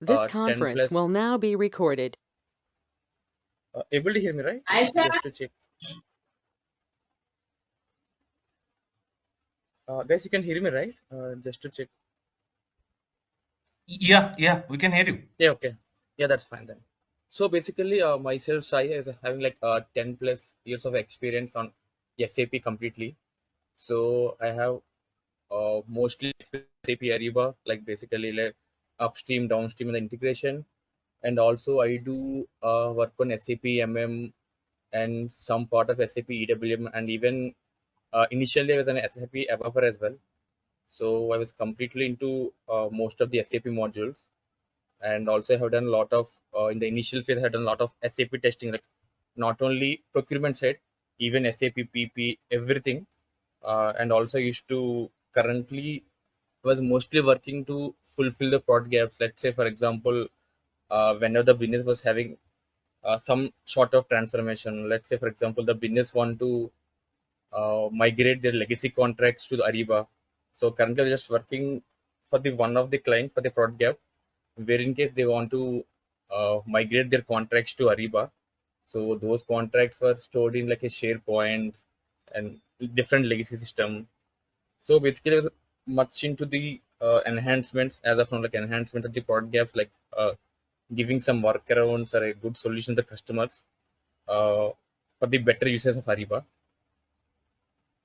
This 10 conference will plus. now be recorded. Able to hear me, right? Just to check. Guys, you can hear me, right? Just to check. Yeah, we can hear you. Yeah, okay. Yeah, that's fine then. So basically, myself, Sai, is having like 10 plus years of experience on SAP completely. So I have mostly SAP ARIBA, like basically like upstream, downstream, and the integration. And also I do work on SAP MM and some part of SAP EWM, and even initially I was an SAP developer as well. So I was completely into most of the SAP modules, and also I have done a lot of in the initial phase I had done a lot of SAP testing, like not only procurement side, even SAP PP, everything. And also I used to currently was mostly working to fulfill the product gaps. Let's say, for example, whenever the business was having some sort of transformation, let's say, for example, the business want to migrate their legacy contracts to the Ariba. So currently, they're just working for the one of the client for the product gap, where in case they want to migrate their contracts to Ariba. So those contracts were stored in like a SharePoint and different legacy system. So basically, I was much into the enhancements as of now, like enhancement of the product gaps, like giving some workarounds or a good solution to the customers uh, for the better users of Ariba.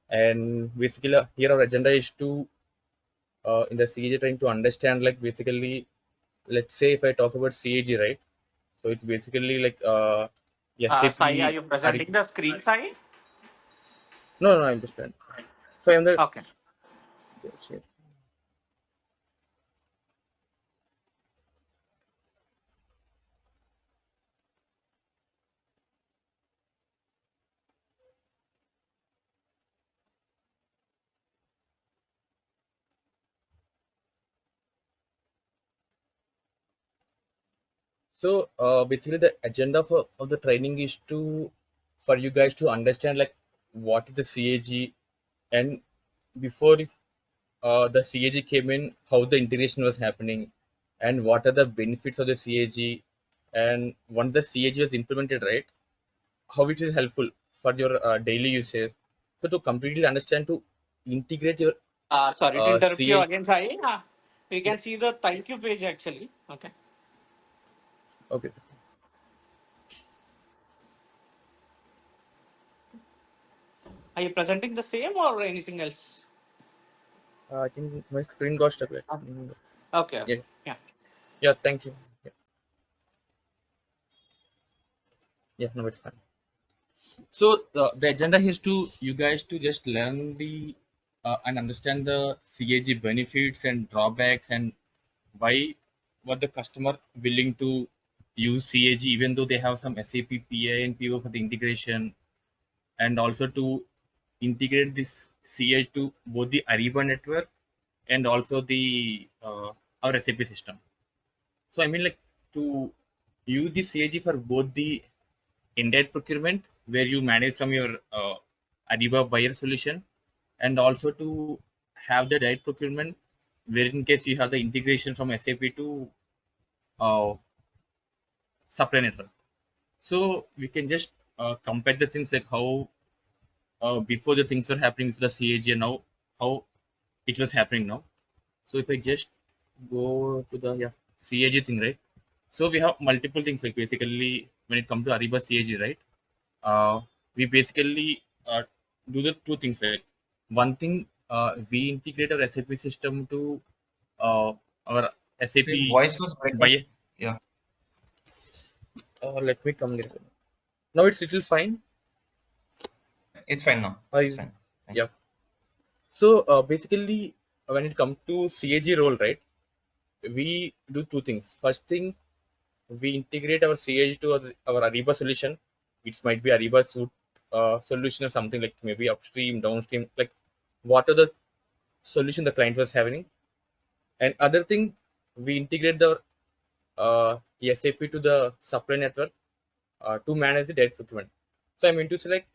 And basically, here our agenda is to in the CAG trying to understand, like basically, let's say if I talk about CAG, right? So it's basically like Sai, are SAP. you presenting the screen, Sai? No, no, I'm just fine. So I'm the Okay. share. So basically, the agenda of the training is to for you guys to understand like what is the CAG, and before the CAG came in, how the integration was happening, and what are the benefits of the CAG, and once the CAG was implemented, right, how it is helpful for your daily usage. So to completely understand, to integrate your Sorry to interrupt you CAG. again, Sai. We Yeah, can see the thank you page actually. Okay. okay. Are you presenting the same or anything else? I think my screen got stuck. Right? Um, Okay. Yeah, Yeah. yeah. Thank you. Yeah, yeah. No, it's fine. So the agenda is to you guys to just learn the and understand the CAG benefits and drawbacks, and why what the customer willing to use CAG even though they have some SAP PI and PO for the integration, and also to integrate this CAG to both the Ariba network and also the our SAP system. So I mean like to use the CAG for both the indirect procurement where you manage from your Ariba buyer solution, and also to have the direct procurement where in case you have the integration from SAP to uh, supply network. So we can just compare the things like how before the things were happening with the CAG and now how it was happening now. So if I just go to the CAG thing, right? So we have multiple things like basically when it comes to Ariba CAG, right? We basically do the two things. Like one thing, we integrate our SAP system to our So your SAP voice was breaking. by. Yeah, Let me come there. Now it's little fine. it's fine now. It's Is fine. Thank yeah. So basically, when it comes to CAG role, right? We do two things. First thing, we integrate our CAG to our Ariba solution. It might be Ariba suite solution or something like maybe upstream, downstream, like what are the solution the client was having. And other thing, we integrate the SAP to the supply network to manage the direct procurement. So I mean to say like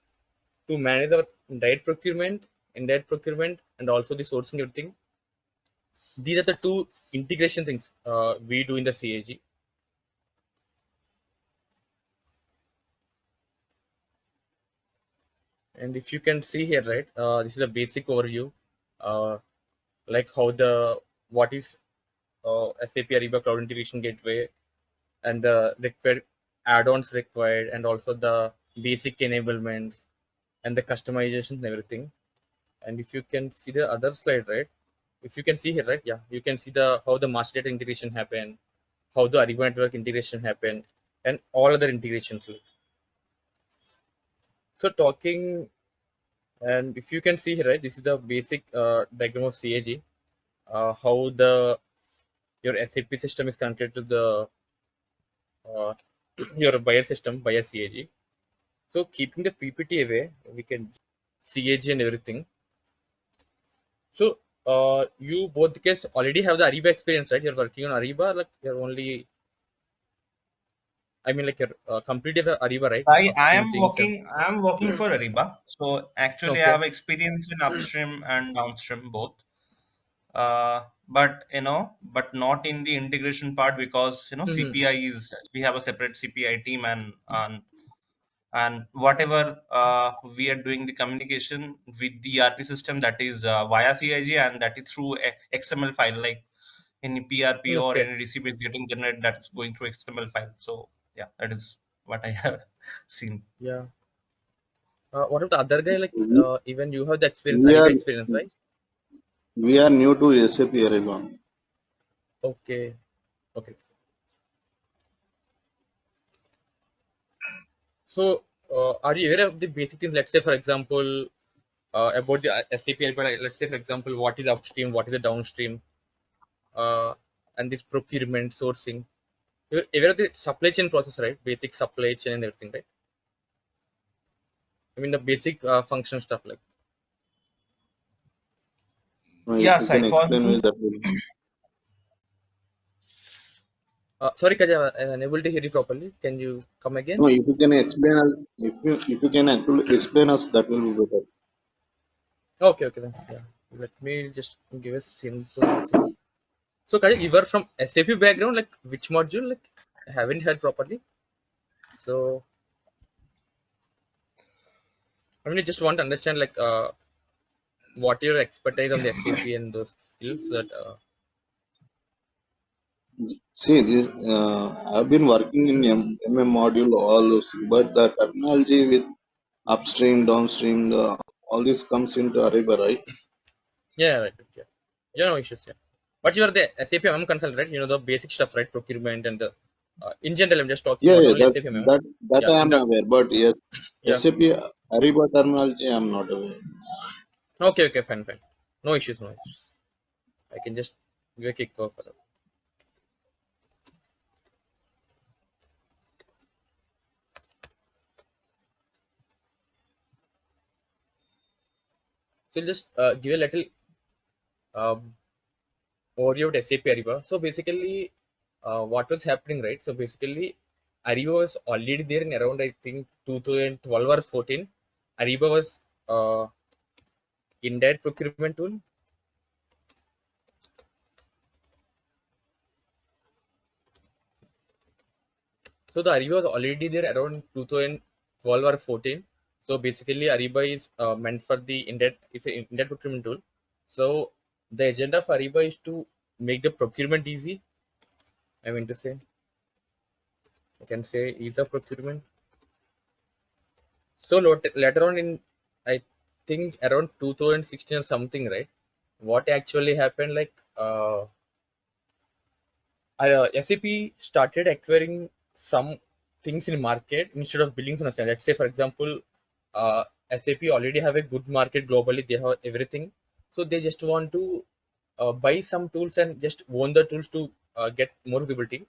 to manage our direct procurement, indirect procurement, and also the sourcing everything. These are the two integration things we do in the CIG. And if you can see here, right, this is a basic overview, uh, like how what is SAP Ariba Cloud Integration Gateway and the required add-ons required, and also the basic enablements and the customization and everything. And if you can see the other slide, right, if you can see here, right, yeah, you can see the how the master data integration happen, how the Ariba network integration happen, and all other integrations. So talking, and if you can see here, right, this is the basic diagram of CAG, how your SAP system is connected to the uh, your buyer system via CAG. So keeping the PPT away, we can CAG and everything. So you both the case already have the Ariba experience, right? You're working on Ariba, like you're only, I mean, like you're completed the Ariba, right? Upstream things and I am working for Ariba. So actually, I okay. have experience in upstream and downstream both. But but not in the integration part because Hmm. CPI is we have a separate CPI team and whatever we are doing the communication with the ERP system that is via CIG and that is through XML file like any PRP or Okay. any receipt is getting generated that's going through XML file. So yeah, that is what I have seen. Yeah. What about the other guy? Like We, even you have the experience, we Ariba are experience, right? we are new to SAP ARIBA. Okay. Okay. So are you aware of the basic things? Let's say, for example, about the SAP Ariba. Like, let's say, for example, what is upstream, what is the downstream, uh, and this procurement, sourcing. You're aware of the supply chain process, right? Basic supply chain and everything, right? I mean the basic function stuff like. If Yeah, you Sai, can for explain me me, that will. Sorry, Kaja, I'm unable to hear you properly. Can you come again? No, if you can explain us, if you can actually explain us, that will be better. Okay, okay then. Yeah. Let me just give a simple thing. So, Kaja, you were from SAP background, like which module? Like, I haven't heard properly. So, I mean, I just want to understand, like, what your expertise on the SAP and those skills that. See, I've been working in Hmm. MM module all those, but the terminology with upstream, downstream, all this comes into Ariba, right? Yeah, right. Yeah. Yeah, no issues. Yeah. But you are the SAP MM consultant, right? You know the basic stuff, right? Procurement and the. In general, I'm just talking Yeah, not yeah, only SAP MM. that Yeah. I In am the. aware, but yes, Yeah. SAP Ariba terminology I am not aware. Okay, okay, fine, fine. No issues, no issues. I can just give a kick off. So just give a little um, overview of SAP Ariba. So basically, what was happening, right? So basically, Ariba was already there in around I think 2012 or 14. Ariba was indirect procurement tool. So the Ariba was already there around 2012 or 14. So basically, Ariba is meant for the indirect. It's an indirect procurement tool. So the agenda of Ariba is to make the procurement easy. I mean to say, I can say ease of procurement. So later on in, I think around 2016 or something, right? What actually happened, like SAP started acquiring some things in market instead of building from scratch. Let's say, for example, SAP already have a good market globally. They have everything, so they just want to buy some tools and just own the tools to get more visibility.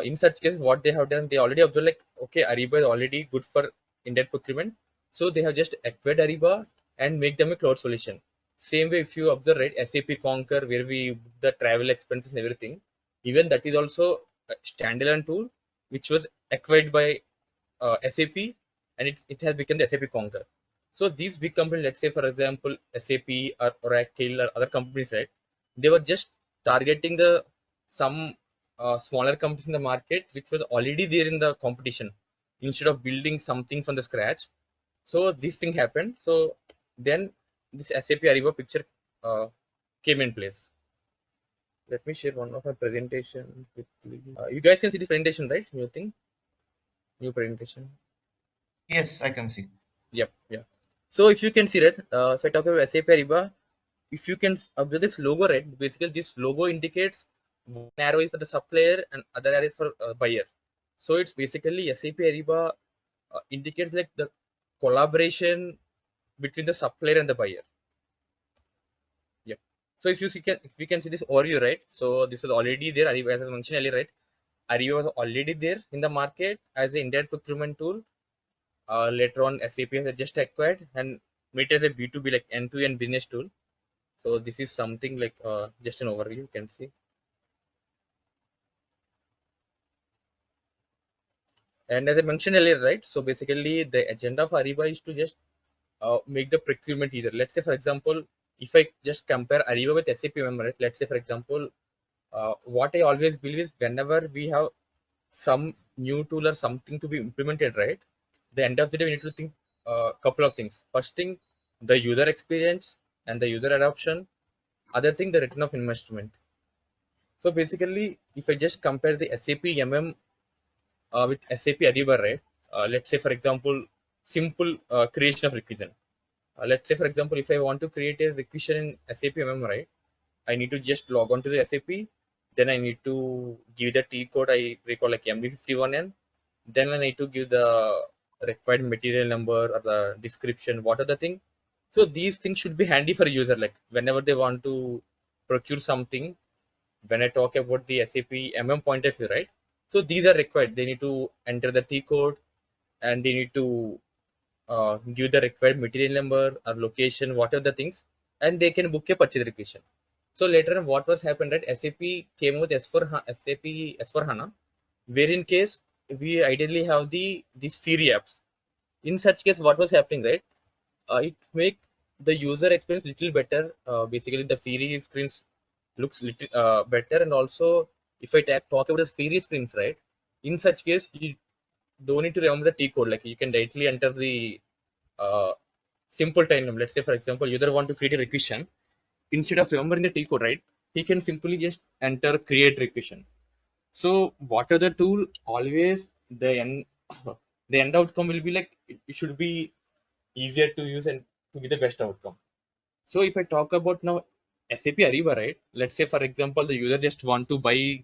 In such case, what they have done, they already observed like, okay, Ariba is already good for indirect procurement, so they have just acquired Ariba and make them a cloud solution. Same way, if you observe, right, SAP Concur, where we book the travel expenses and everything, even that is also a standalone tool which was acquired by SAP, and it has become the SAP Concur. So these big companies, let's say for example SAP or Oracle or other companies, right? they were just targeting the some smaller companies in the market which was already there in the competition instead of building something from the scratch. So this thing happened. So then this SAP Ariba picture uh, came in place. Let me share one of my presentation quickly. You guys can see this presentation, right? New thing, new presentation. Yes, I can see. Yep, yeah. So if you can see that, if I talk about SAP Ariba, if you can observe this logo, right? Basically, this logo indicates one arrow is for the supplier and other arrow is for buyer. So it's basically SAP Ariba indicates like the collaboration between the supplier and the buyer. Yeah. So if we can see this overview, right? So this is already there. Ariba, as I mentioned earlier, right? Ariba was already there in the market as an indirect procurement tool. Later on, SAP has just acquired and made it as a B2B like end-to-end business tool. So this is something like just an overview you can see. And as I mentioned earlier, right? So basically, the agenda of Ariba is to just make the procurement easier. Let's say, for example, if I just compare Ariba with SAP member, right? Let's say, for example, what I always believe is whenever we have some new tool or something to be implemented, right? The end of the day, we need to think a couple of things. First thing, the user experience and the user adoption. Other thing, the return of investment. So basically, if I just compare the SAP with SAP Ariba, right? Let's say, for example, simple creation of requisition. Let's say, for example, if I want to create a requisition in SAP right? I need to just log on to the SAP. Then I need to give the T code. I recall like MB51N. Then I need to give the required material number or the description. What are the thing? So these things should be handy for user. Like whenever they want to procure something, when I talk about the SAP point of view, right? So these are required. They need to enter the T code and they need to give the required material number or location, what are the things, and they can book a purchase requisition. So later on, what was happened that SAP came with SAP S4 HANA, where in case we ideally have these Siri apps. In such case, what was happening, right? It make the user experience little better. Basically, the Siri screens looks little better, and also if I talk about the Siri screens, right? In such case, you don't need to remember the T code. Like you can directly enter the uh, simple time name. Let's say, for example, user want to create a requisition. Instead of remembering the T code, right? He can simply just enter create requisition. So whatever the tool, always the end the end outcome will be like it should be easier to use and to be the best outcome. So if I talk about now SAP Ariba, right? Let's say for example the user just want to buy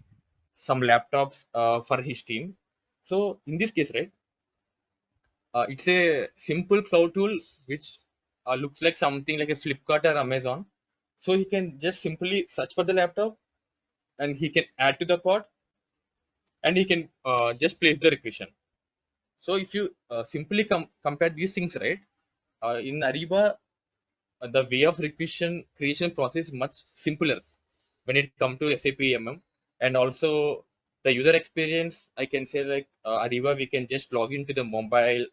some laptops for his team. So in this case, right, it's a simple cloud tool which looks like something like a Flipkart or Amazon. So he can just simply search for the laptop and he can add to the cart and he can just place the requisition. So if you simply compare these things, right, in Ariba, the way of requisition creation process is much simpler when it comes to SAP and also the user experience. I can say like Ariba, we can just log into the mobile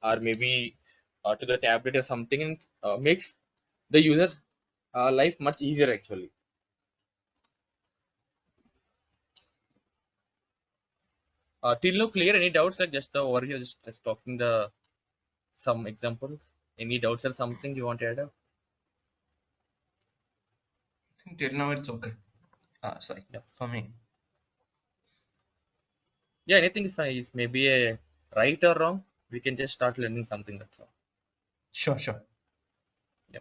or maybe to the tablet or something and makes the user's life much easier actually. Till now clear? Any doubts? Like just the overview, just talking the some examples. Any doubts or something you want to add up? I think till now it's okay. Sorry, Yeah. for me. Yeah, anything is fine. It's maybe a right or wrong. We can just start learning something. That's all. Sure, sure. Yeah.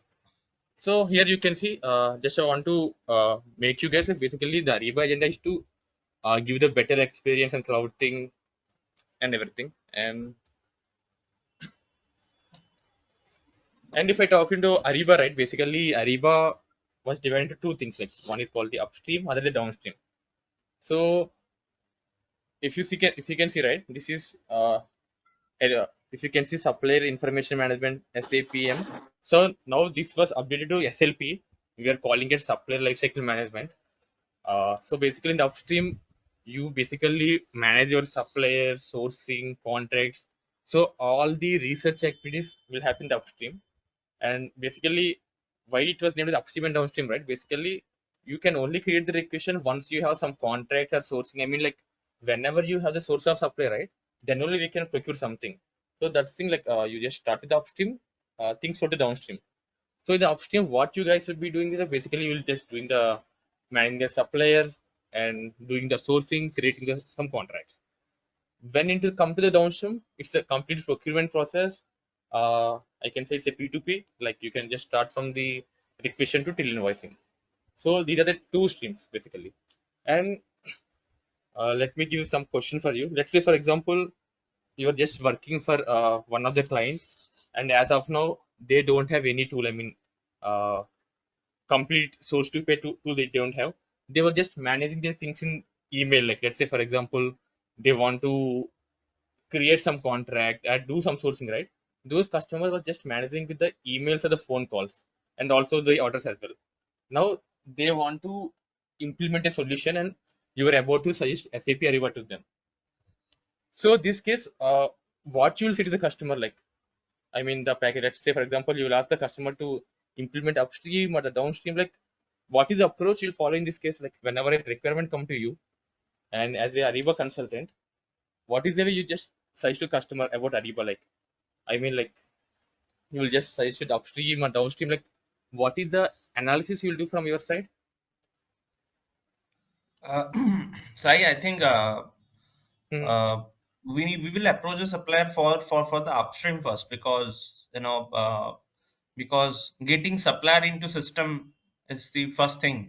So here you can see. Just I want to make you guys basically the Ariba agenda is to give the better experience and cloud thing and everything. And if I talk into Ariba, right, basically Ariba was divided into two things. Like one is called the upstream, other the downstream. So if you can see, right, this is if you can see supplier information management SAPM. So now this was updated to SLP. We are calling it supplier lifecycle management. So basically in the upstream, you basically manage your supplier sourcing contracts. So all the research activities will happen in the upstream. And basically why it was named as upstream and downstream, right? Basically you can only create the requisition once you have some contracts or sourcing. I mean, like whenever you have the source of supply, right? Then only we can procure something. So that's thing like you just start with the upstream, things go to downstream. So in the upstream, what you guys will be doing is that basically you will just doing the managing the supplier and doing the sourcing, creating some contracts. When it will come to the downstream, it's a complete procurement process. I can say it's a P2P. Like you can just start from the requisition to till invoicing. So these are the two streams basically. And let me give you some question for you. Let's say, for example, you are just working for one of the clients, and as of now, they don't have any tool. I mean, uh, complete source to pay tool they don't have. They were just managing their things in email. Like let's say, for example, they want to create some contract and do some sourcing, right? Those customers were just managing with the emails or the phone calls and also the orders as well. Now they want to implement a solution and you are about to suggest SAP Ariba to them. So this case, what you will say to the customer, like, I mean, the package, let's say, for example, you will ask the customer to implement upstream or the downstream, like, what is the approach you'll follow in this case? Like, whenever a requirement come to you and as a Ariba consultant, what is the way you just suggest to customer about Ariba? Like, I mean, like, you will just suggest it upstream or downstream, like, what is the analysis you'll do from your side? Uh, Sai, I think Hmm. uh, we will approach the supplier for the upstream first, because because getting supplier into system is the first thing.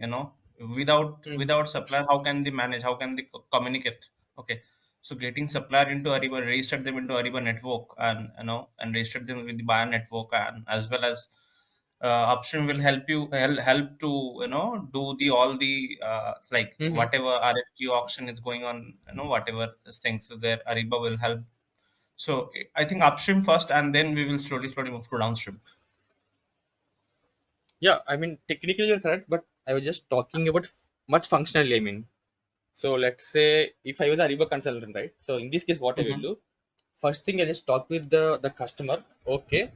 Hmm. Without supplier, how can they manage, how can they communicate? Okay, so getting supplier into Ariba, register them into Ariba network, and and register them with the buyer network, and as well as upstream will help to do the all the like Hmm. whatever RFQ auction is going on, whatever things there, Ariba will help. So I think upstream first, and then we will slowly move to downstream. Yeah, I mean, technically you're correct, but I was just talking about much functionally. I mean, so let's say if I was a Ariba consultant, right? So in this case, what I will Mhm. do, first thing I just talk with the customer. Okay,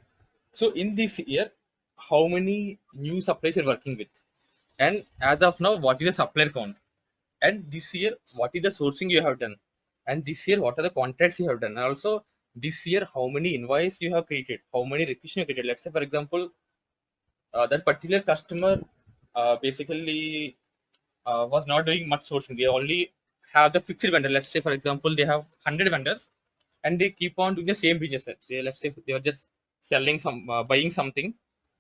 so in this year, how many new suppliers you're working with, and as of now, what is the supplier count, and this year, what is the sourcing you have done, and this year, what are the contracts you have done, and also this year, how many invoice you have created, how many requisitions you created. Let's say, for example, that particular customer basically was not doing much sourcing. They only have the fixed vendor. Let's say, for example, they have 100 vendors and they keep on doing the same business. Let's say they are just selling buying something.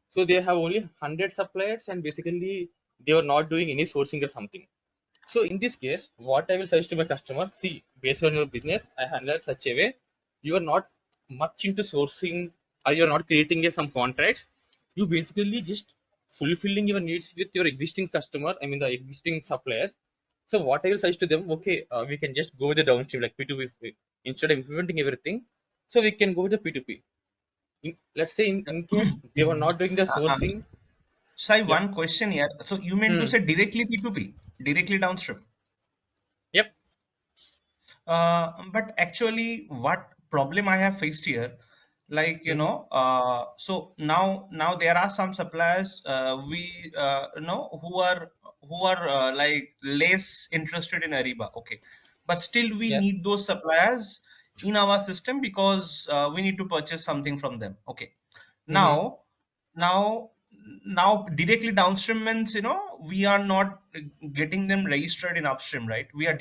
So they have only 100 suppliers and basically they are not doing any sourcing or something. So in this case, what I will suggest to my customer, see, based on your business, I handle it such a way you are not much into sourcing or you're not creating some contracts. You basically just fulfilling your needs with your existing customer, I mean the existing suppliers. So what I will suggest to them, okay, we can just go with the downstream like P2P instead of implementing everything. So we can go with the P2P. Let's say in case they were not doing the Uh, uh, sourcing, Sai, yep, one question here. So you meant to hmm, say directly P2P, directly downstream? yep, But actually, what problem I have faced here, like hmm, so now there are some suppliers we who are like less interested in Ariba, okay, but still we yeah, need those suppliers in our system, because we need to purchase something from them, okay. hmm, Now now now directly downstream means, we are not getting them registered in upstream, right? We are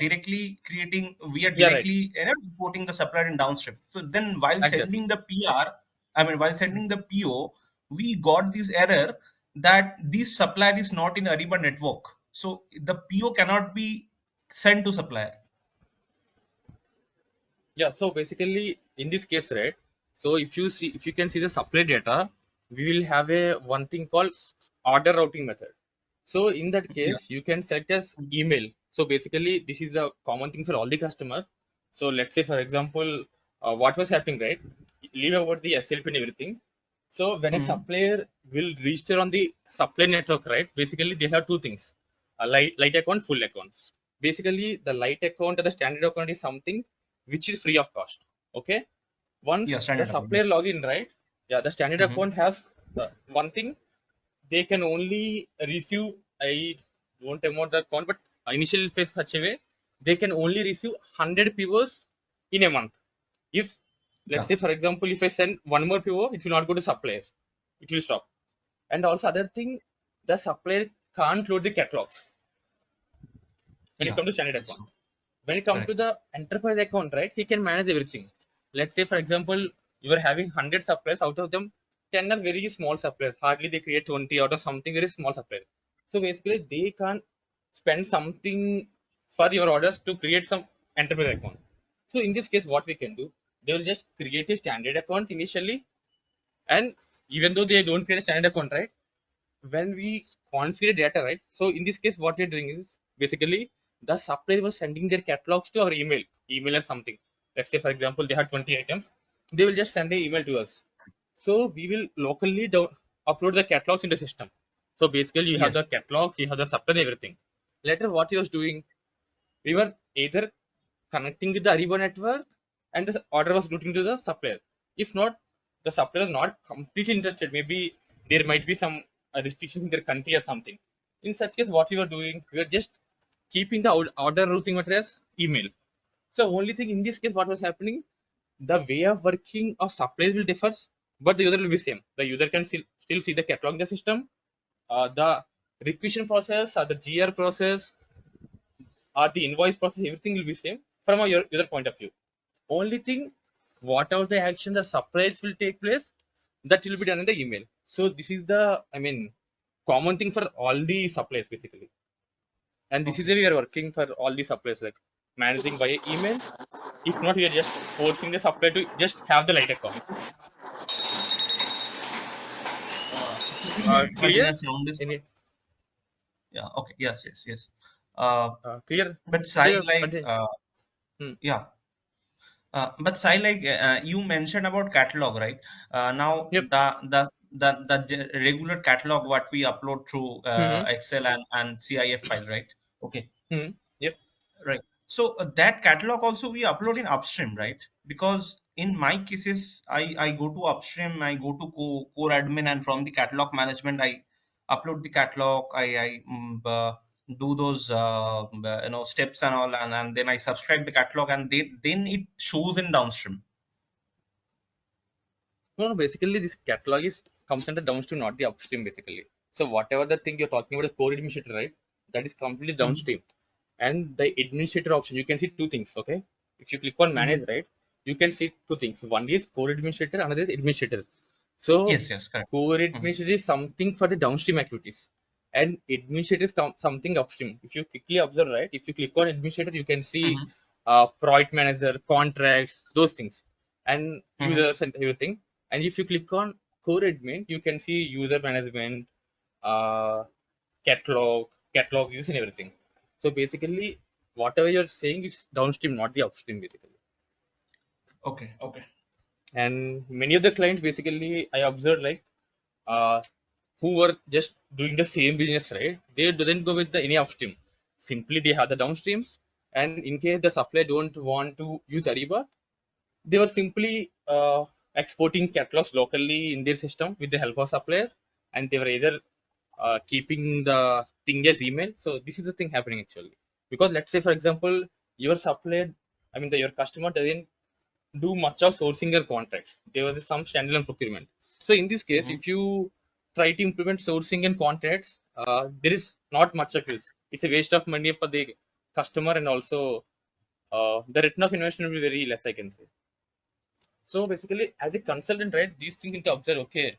yeah, right, directly importing the supplier in downstream. So then while exactly. sending the PR, I mean while sending the PO, we got this error that this supplier is not in Ariba network, so the PO cannot be sent to supplier. Yeah, so basically in this case, right? So if you can see the supply data, we will have a one thing called order routing method. So in that Yeah. case, you can select as email. So basically, this is the common thing for all the customers. So let's say, for example, what was happening, right? Leave over the SLP and everything. So when a Mhm. supplier will register on the supply network, right? Basically, they have two things: a light account, full account. Basically, the light account or the standard account is something which is free of cost. Okay. Yeah, Once the standard account. supplier login, right? Yeah, the standard Mhm. account has one thing, they can only receive a won't amount the account, but initially phase such a way they can only receive 100 POs in a month. If let's Yeah. say for example, if I send one more PO, it will not go to supplier, it will stop. And also other thing, the supplier can't load the catalogs when it Yeah. comes to standard That's account. true. When it comes to Correct. the enterprise account, right, he can manage everything. Let's say for example, you are having 100 suppliers, out of them 10 are very small suppliers, hardly they create 20 out of something very small supplier. So basically they can't spend something for your orders to create some enterprise account. So in this case what we can do, they will just create a standard account initially. And even though they don't create a standard account, right, when we configure data, right? So in this case, what we're doing is basically the supplier was sending their catalogs to our email or something. Let's say, for example, they had 20 items. They will just send an email to us. So we will locally upload the catalogs in the system. So basically, you have Yes. the catalogs, you have the supplier, everything. Later, what he was doing, we were either connecting with the ARIBA network and the order was routing to the supplier. If not, the supplier is not completely interested. Maybe there might be some restrictions in their country or something. In such case, what we were doing, we were just keeping the order routing address email. So only thing in this case, what was happening, the way of working of suppliers will differ, but the user will be same. The user can still see the catalog in the system. The requisition process or the GR process or the invoice process, everything will be same from a user point of view. Only thing, whatever the action the suppliers will take place, that will be done in the email. So this is the, I mean, common thing for all the suppliers basically. And this is the Okay. way we are working for all the suppliers, like managing via email. If not, we are just forcing the supplier to just have the light account. But in Clear? a sound is Any yeah. Okay. Yes. Yes. Yes. Uh, clear? but Sai, Yeah, like, continue. Hmm. yeah. But Sai, like, you mentioned about catalog, right? Now Yep. the regular catalog what we upload through Hmm. Excel and CIF file, right? Okay. Hmm. Yep. Right. So that catalog also we upload in upstream, right? Because in my cases, I go to upstream, I go to core admin, and from the catalog management, I upload the catalog. I do those steps and all, and then I subscribe the catalog, and then it shows in downstream. No, no, basically this catalog is comes under downstream, not the upstream basically. So whatever the thing you're talking about, the core administrator, right? That is completely Mm-hmm. downstream. And the administrator option, you can see two things, okay? If you click on Mm-hmm. manage, right, you can see two things. One is core administrator, another is administrator. So Yes. Yes. Correct. core Mm-hmm. administrator is something for the downstream activities. And administrator is something upstream. If you quickly observe, right, if you click on administrator, you can see Mm-hmm. project manager, contracts, those things, and Mm-hmm. users and everything. And if you click on core admin, you can see user management, uh, catalog use and everything. So basically, whatever you're saying, it's downstream, not the upstream, basically. Okay. Okay. And many of the clients, basically, I observed like uh, who were just doing the same business, right? They didn't go with the any upstream. Simply, they have the downstream, and in case the supplier don't want to use Ariba, they were simply exporting catalogs locally in their system with the help of supplier, and they were either keeping the thing as email. So this is the thing happening actually. Because let's say for example, your supplier, I mean your customer doesn't do much of sourcing or contracts. There was some standalone procurement. So in this case, Mm-hmm. if you try to implement sourcing and contracts, there is not much of use. It's a waste of money for the customer, and also the return of investment will be very less, I can say. So basically, as a consultant, right, these things you need to observe. Okay,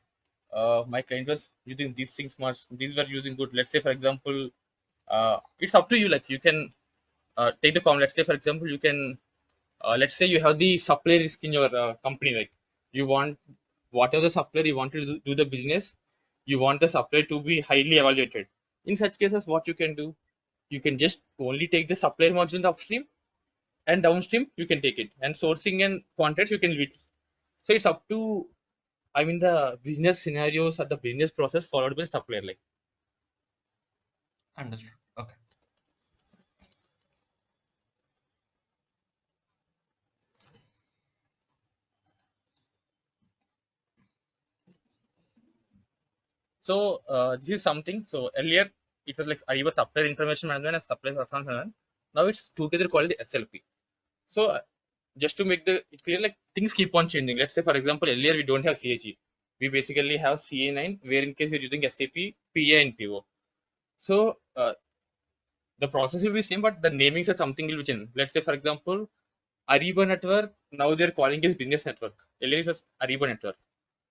my client was using these things much. These were using good. Let's say, for example, it's up to you. Like you can take the Let's say, for example, you can. Let's say you have the supply risk in your company. Like you want whatever the supplier you want to do the business, you want the supplier to be highly evaluated. In such cases, what you can do, you can just only take the supplier module in the upstream, and downstream you can take it, and sourcing and contracts you can leave it. So it's up to, I mean, the business scenarios or the business process followed by supplier. Like Understood. Okay. so, this is something. So earlier it was like ARIBA supplier information management and supplier performance management. Now it's together called the SLP. So just to make the it clear, like things keep on changing. Let's say for example, earlier we don't have CIG. We basically have CA9, where in case you're using SAP, PA and PO. So the process will be same, but the namings are something will be changed. Let's say for example, ARIBA network, now they're calling it business network. Earlier it was ARIBA network.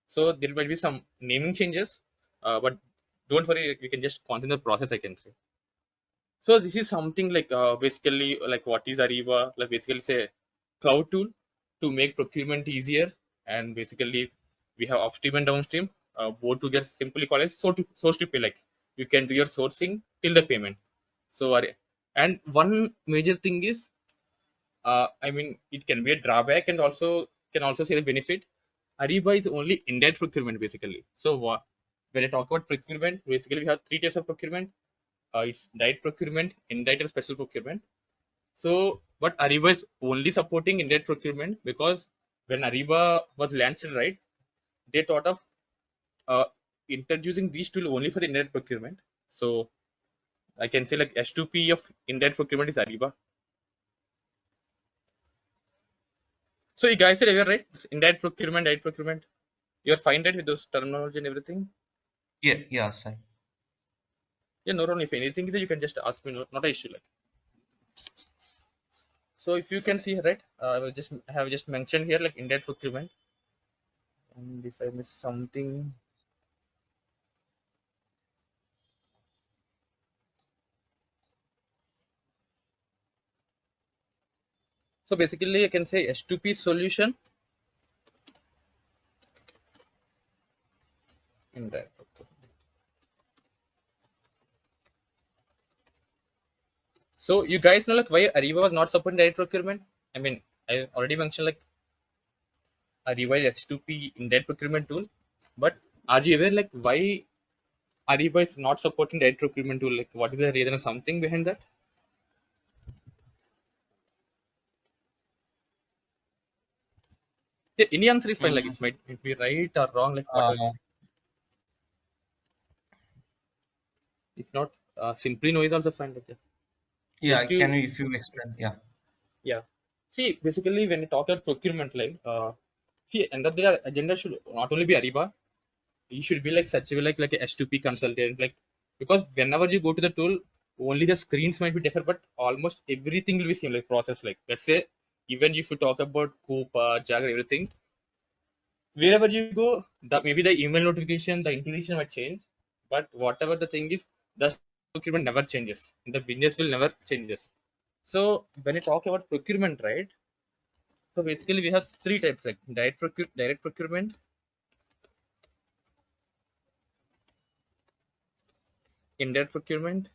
So there might be some naming changes, but don't worry, we can just continue the process, I can say. So this is something like basically like what is Ariba? Like basically say cloud tool to make procurement easier, and basically we have upstream and downstream. Both together simply called as source to pay. Like you can do your sourcing till the payment. So and one major thing is, I mean, it can be a drawback and also can also say the benefit. Ariba is only indirect procurement basically. So when I talk about procurement, basically we have three types of procurement. It's direct procurement, indirect, and special procurement. So, but Ariba is only supporting indirect procurement because when Ariba was launched, right, they thought of uh, introducing these tools only for the indirect procurement. So, I can say like S2P of indirect procurement is Ariba. So, you guys said you're right. It's indirect procurement, direct procurement. You're fine, right, with those terminology and everything. Yeah, yeah, Sai. Yeah, no problem. If anything is there, you can just ask me. Not an issue. Like so, if you can see, right, I have just mentioned here like indirect procurement. And if I miss something, so basically I can say S2P solution in that. So you guys know like why Ariba was not supporting direct procurement? I mean, I already mentioned like Ariba is S2P in direct procurement tool, but are you aware like why Ariba is not supporting direct procurement tool? Like what is the reason or something behind that? Yeah, any answer is fine. Like Mm, it might be right or wrong, like whatever. uh, If not, simply no is also fine. Like, yeah. yeah, Just can to you, if you explain? Yeah. yeah. See, basically when you talk about procurement, like see, end of the day, agenda should not only be Ariba. You should be like such a like a S2P consultant, like because whenever you go to the tool, only the screens might be different, but almost everything will be same, like process. Like let's say even if you talk about Coupa, Jagger, everything, wherever you go, maybe the email notification, the integration might change, but whatever the thing is, the procurement never changes. The business will never changes. So when you talk about procurement, right? So basically we have three types, like direct procurement, indirect procurement,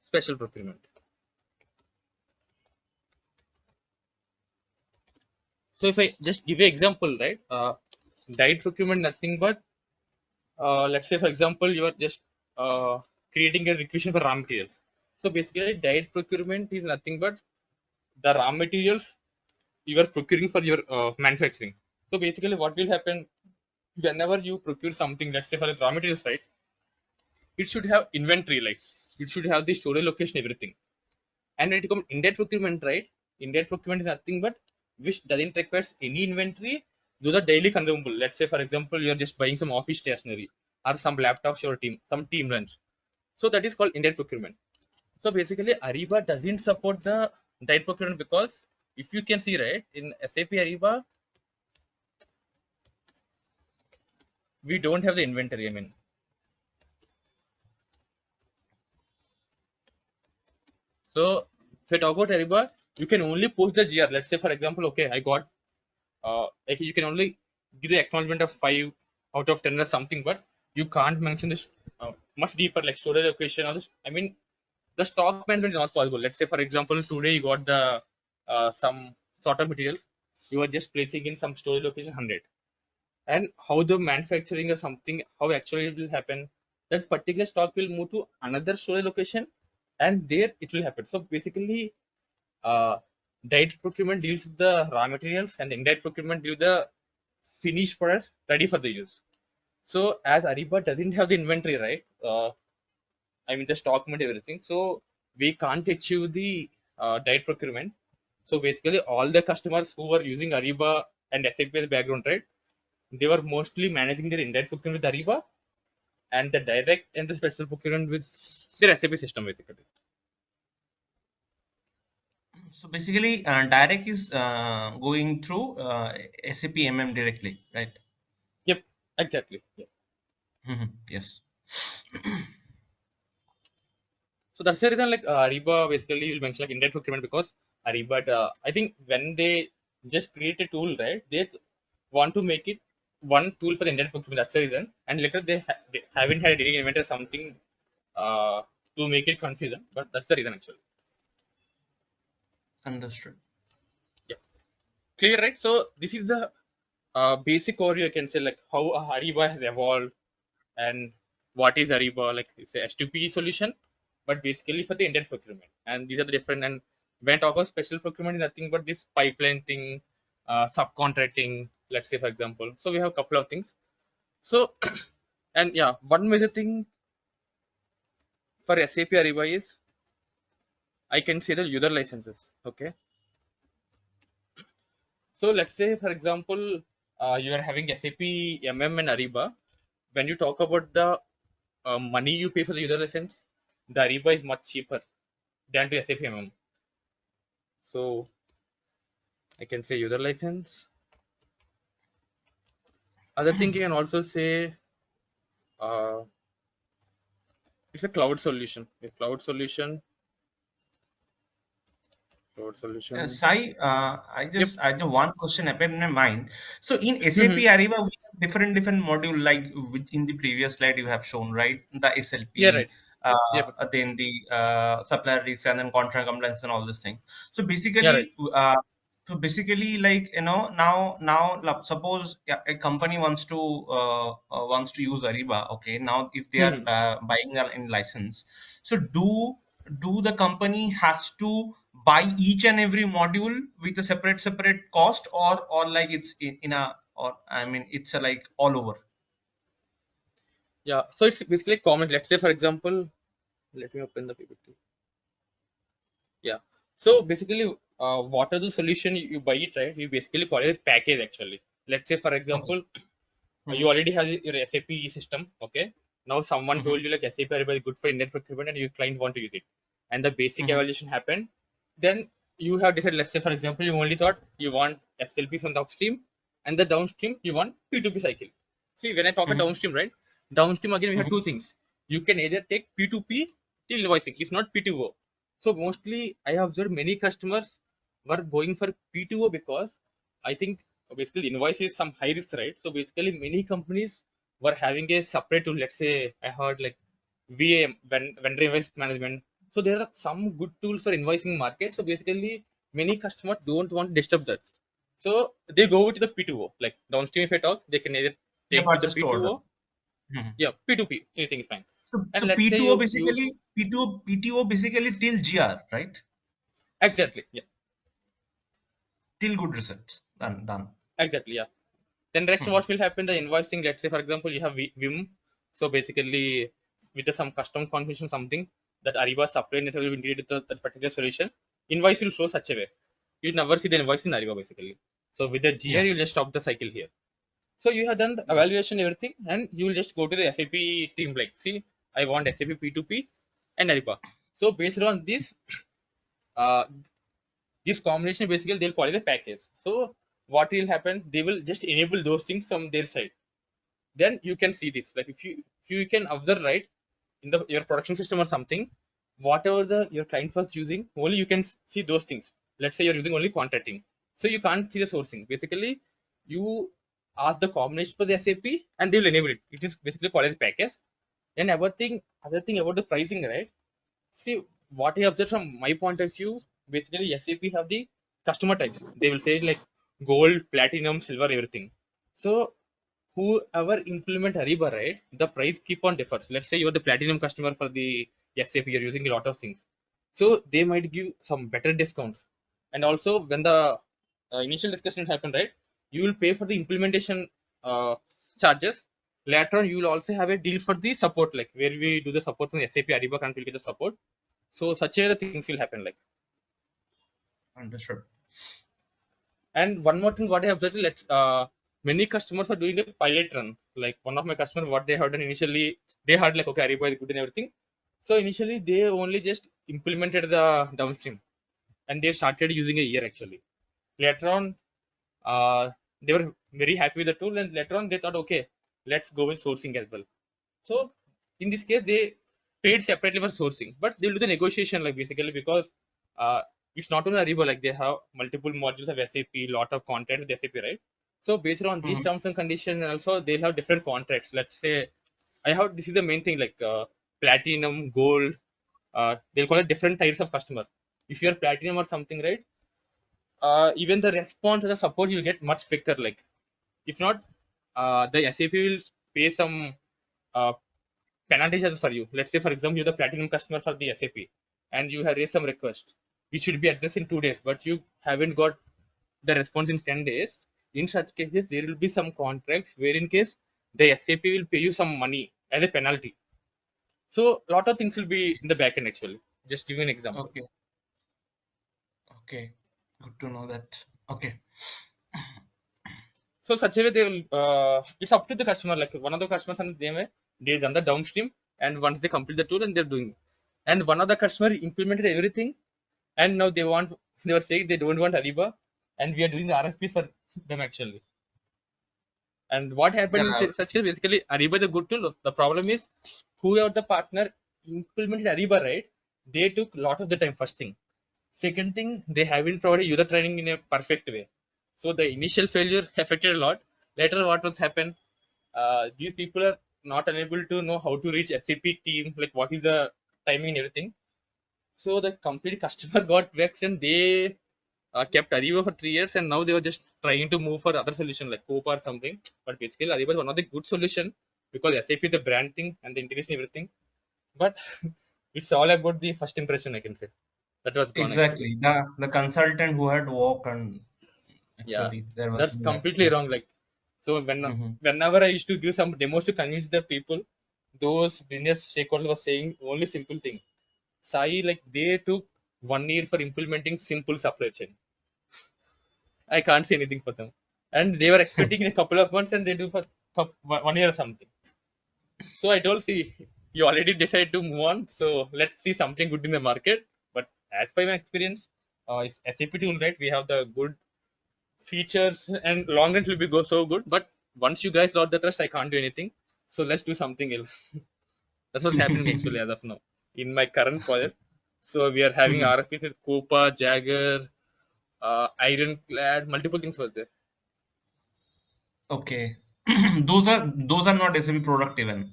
special procurement. So if I just give you example, right? Direct procurement, nothing but let's say for example, you are just creating a requisition for raw materials. So basically, direct procurement is nothing but the raw materials you are procuring for your manufacturing. So basically, what will happen whenever you procure something, let's say for the raw materials, right? It should have inventory, like it should have the storage location, everything. And when it comes indirect procurement, right? Indirect procurement is nothing but which doesn't require any inventory. Those are daily consumable. Let's say, for example, you're just buying some office stationery or some laptops for your team, some team lunch. So that is called indirect procurement. So basically, Ariba doesn't support the direct procurement because if you can see, right, in SAP Ariba, we don't have the inventory. I mean, so if I talk about Ariba, you can only post the GR. Let's say, for example, okay, I got like you can only give the acknowledgement of 5 out of 10 or something, but you can't mention this much deeper, like storage location or this. I mean, the stock management is not possible. Let's say, for example, today you got the some sort of materials, you are just placing in some storage location 100, and how the manufacturing or something, how actually it will happen. That particular stock will move to another storage location, and there it will happen. So basically, uh, direct procurement deals with the raw materials, and indirect procurement deals with the finished product ready for the use. So as Ariba doesn't have the inventory, right? I mean the stock and everything. So we can't achieve the direct procurement. So basically, all the customers who were using Ariba and SAP as background, right? They were mostly managing their indirect procurement with Ariba and the direct and the special procurement with their SAP system, basically. So basically, direct is going through SAP directly, right? Yep, exactly. Yep. Yes. So that's the reason, like Ariba, basically, you'll mention like indirect procurement because Ariba, I think when they just create a tool, right? They want to make it one tool for the indirect procurement. That's the reason. And later they haven't had a dedicated inventor or something uh, to make it confusion. But that's the reason actually. Understood. Yeah, clear, right? So this is the basic overview. I can say like how Ariba has evolved and what is Ariba, like it's a S2P solution, but basically for the Indian procurement. And these are the different. And when I talk about special procurement, is nothing but this pipeline thing, subcontracting. Let's say for example, so we have a couple of things. So and yeah, one major thing for SAP Ariba is I can say the user licenses. Okay, so let's say for example, you are having SAP MM and Ariba. When you talk about the money you pay for the user license, the Ariba is much cheaper than to SAP MM. So I can say user license. Other thing you can also say uh, it's a cloud solution. A cloud solution. Sai, Yep. I just one question appeared in my mind. So in SAP Mhm. Ariba, we have different module like which in the previous slide you have shown, right? The Yeah. SLP, Right. Yep. then the supplier risk and then contract compliance and all this thing. So Yeah. Right. basically, like suppose a company wants to use Ariba. Okay, now if they are Mhm. buying in license, so do the company has to buy each and every module with a separate cost, or like it's in a, or I mean it's a like all over. Yeah. So it's basically common. Let's say for example, let me open the PPT. Yeah. So basically, what are the solution you buy it, right? You basically call it package actually. Let's say for Okay. example, Mm-hmm. you already have your SAP system. Okay. Now someone Mm-hmm. told you like SAP Ariba is good for Indian procurement and your client want to use it. And the basic Mm-hmm. evaluation happened. Then you have decided, let's say for example, you only thought you want SLP from the upstream and the downstream you want P2P cycle. See, when I talk about Mm-hmm. downstream, right? Downstream again we have Mm-hmm. two things. You can either take P2P till invoicing, if not P2O. So mostly I have observed many customers were going for P2O because I think basically invoice is some high risk, right? So basically many companies were having a separate tool. Let's say I heard like VAM, vendor invoice management. So there are some good tools for invoicing market. So basically many customers don't want to disturb that. So they go with the P2O. Like downstream if I talk, they can either Yeah, take with the purchase to order. P2O, Mm-hmm. yeah, P2P, anything is fine. So And let's say P2O you basically PTO basically till GR, right? exactly, yeah, Till good results done. exactly, yeah. Then rest Mm-hmm. what will happen, the invoicing, let's say for example you have Vim. So basically with some custom configuration something that Ariba supply network will integrate with that particular solution, invoice will show such a way. You never see the invoice in Ariba basically. So with the GR Yeah. you just stop the cycle here. So you have done the evaluation everything and you will just go to the SAP team like see I want SAP P2P and Ariba. So based on uh, this combination basically they'll call it a package. So what will happen? They will just enable those things from their side. Then you can see this. Like if you can observe right in the your production system or something, whatever the your client was using, only you can see those things. Let's say you're using only contracting, so you can't see the sourcing. Basically, you ask the combination for the SAP and they will enable it. It is basically called as package. Then other thing about the pricing, right? See, what I observed from my point of view, basically SAP have the customer types. They will say like gold, platinum, silver, everything. So whoever implement Ariba, right, the price keep on differs. Let's say you're the platinum customer for the SAP, you're using a lot of things. So they might give some better discounts. And also when the initial discussion happened, right, you will pay for the implementation charges Later on, you will also have a deal for the support, like where we do the support from SAP ARIBA account, will get the support. So such a things will happen like. Understood. And one more thing, what I observed, many customers are doing a pilot run. Like one of my customers, what they have done initially, they heard like, okay, ARIBA is good and everything. So initially, they only just implemented the downstream, and they started using a year actually. Later on, uh, they were very happy with the tool, and later on they thought, okay, let's go with sourcing as well. So in this case, they paid separately for sourcing, but they'll do the negotiation like basically because uh, it's not only Ariba, like they have multiple modules of SAP, lot of content with SAP, right? So based on these Mhm. terms and conditions, and also they'll have different contracts. Let's say I have this is the main thing like platinum, gold. They'll call it different types of customer. If you're platinum or something, right? Even the response and the support you'll get much quicker. Like if not, the SAP will pay some uh, penalty charges for you. Let's say, for example, you're the platinum customer for the SAP and you have raised some request, which should be addressed in 2 days, but you haven't got the response in 10 days. In such cases, there will be some contracts where, in case, the SAP will pay you some money as a penalty. So, a lot of things will be in the back end actually. Just give you an example. Okay. Okay. Good to know that. Okay. So such a way they will it's up to the customer. Like one of the customers and they done the downstream, and once they complete the tool and they're doing. And one of the customer implemented everything, and now they were saying they don't want Ariba, and we are doing the RFPs for them actually. And what happened in Yeah. such case, basically Ariba is a good tool. The problem is whoever the partner implemented Ariba, right? They took a lot of the time. First thing. Second thing, they haven't provided user training in a perfect way. So the initial failure affected a lot. Later, what was happened? These people are not unable to know how to reach SAP team, like what is the timing and everything. So the complete customer got vexed and they kept Ariba for 3 years, and now they were just trying to move for other solution like Copa or something. But basically, Ariba is one of the good solution because SAP is the brand thing and the integration everything. But it's all about the first impression, I can say. That was gone actually. Exactly. The consultant who had worked and Yeah, actually there was that's some lag. completely Yeah. wrong. Like, so Hmm. whenever I used to give some demos to convince the people, those business stakeholders were saying only simple thing. Sai, like they took 1 year for implementing simple supply chain. I can't say anything for them. And they were expecting in a couple of months and they do for 1 year or something. So I told, see, you already decided to move on. So let's see something good in the market. But as per my experience, it's SAP tool, right? We have the good features and long run will be go so good. But once you guys lost the trust, I can't do anything. So let's do something else. That's what's happening actually as of now in my current project. So we are having RFPs with Copa, Jagger, Ironclad, multiple things were there. Okay. Those are not SAP product even.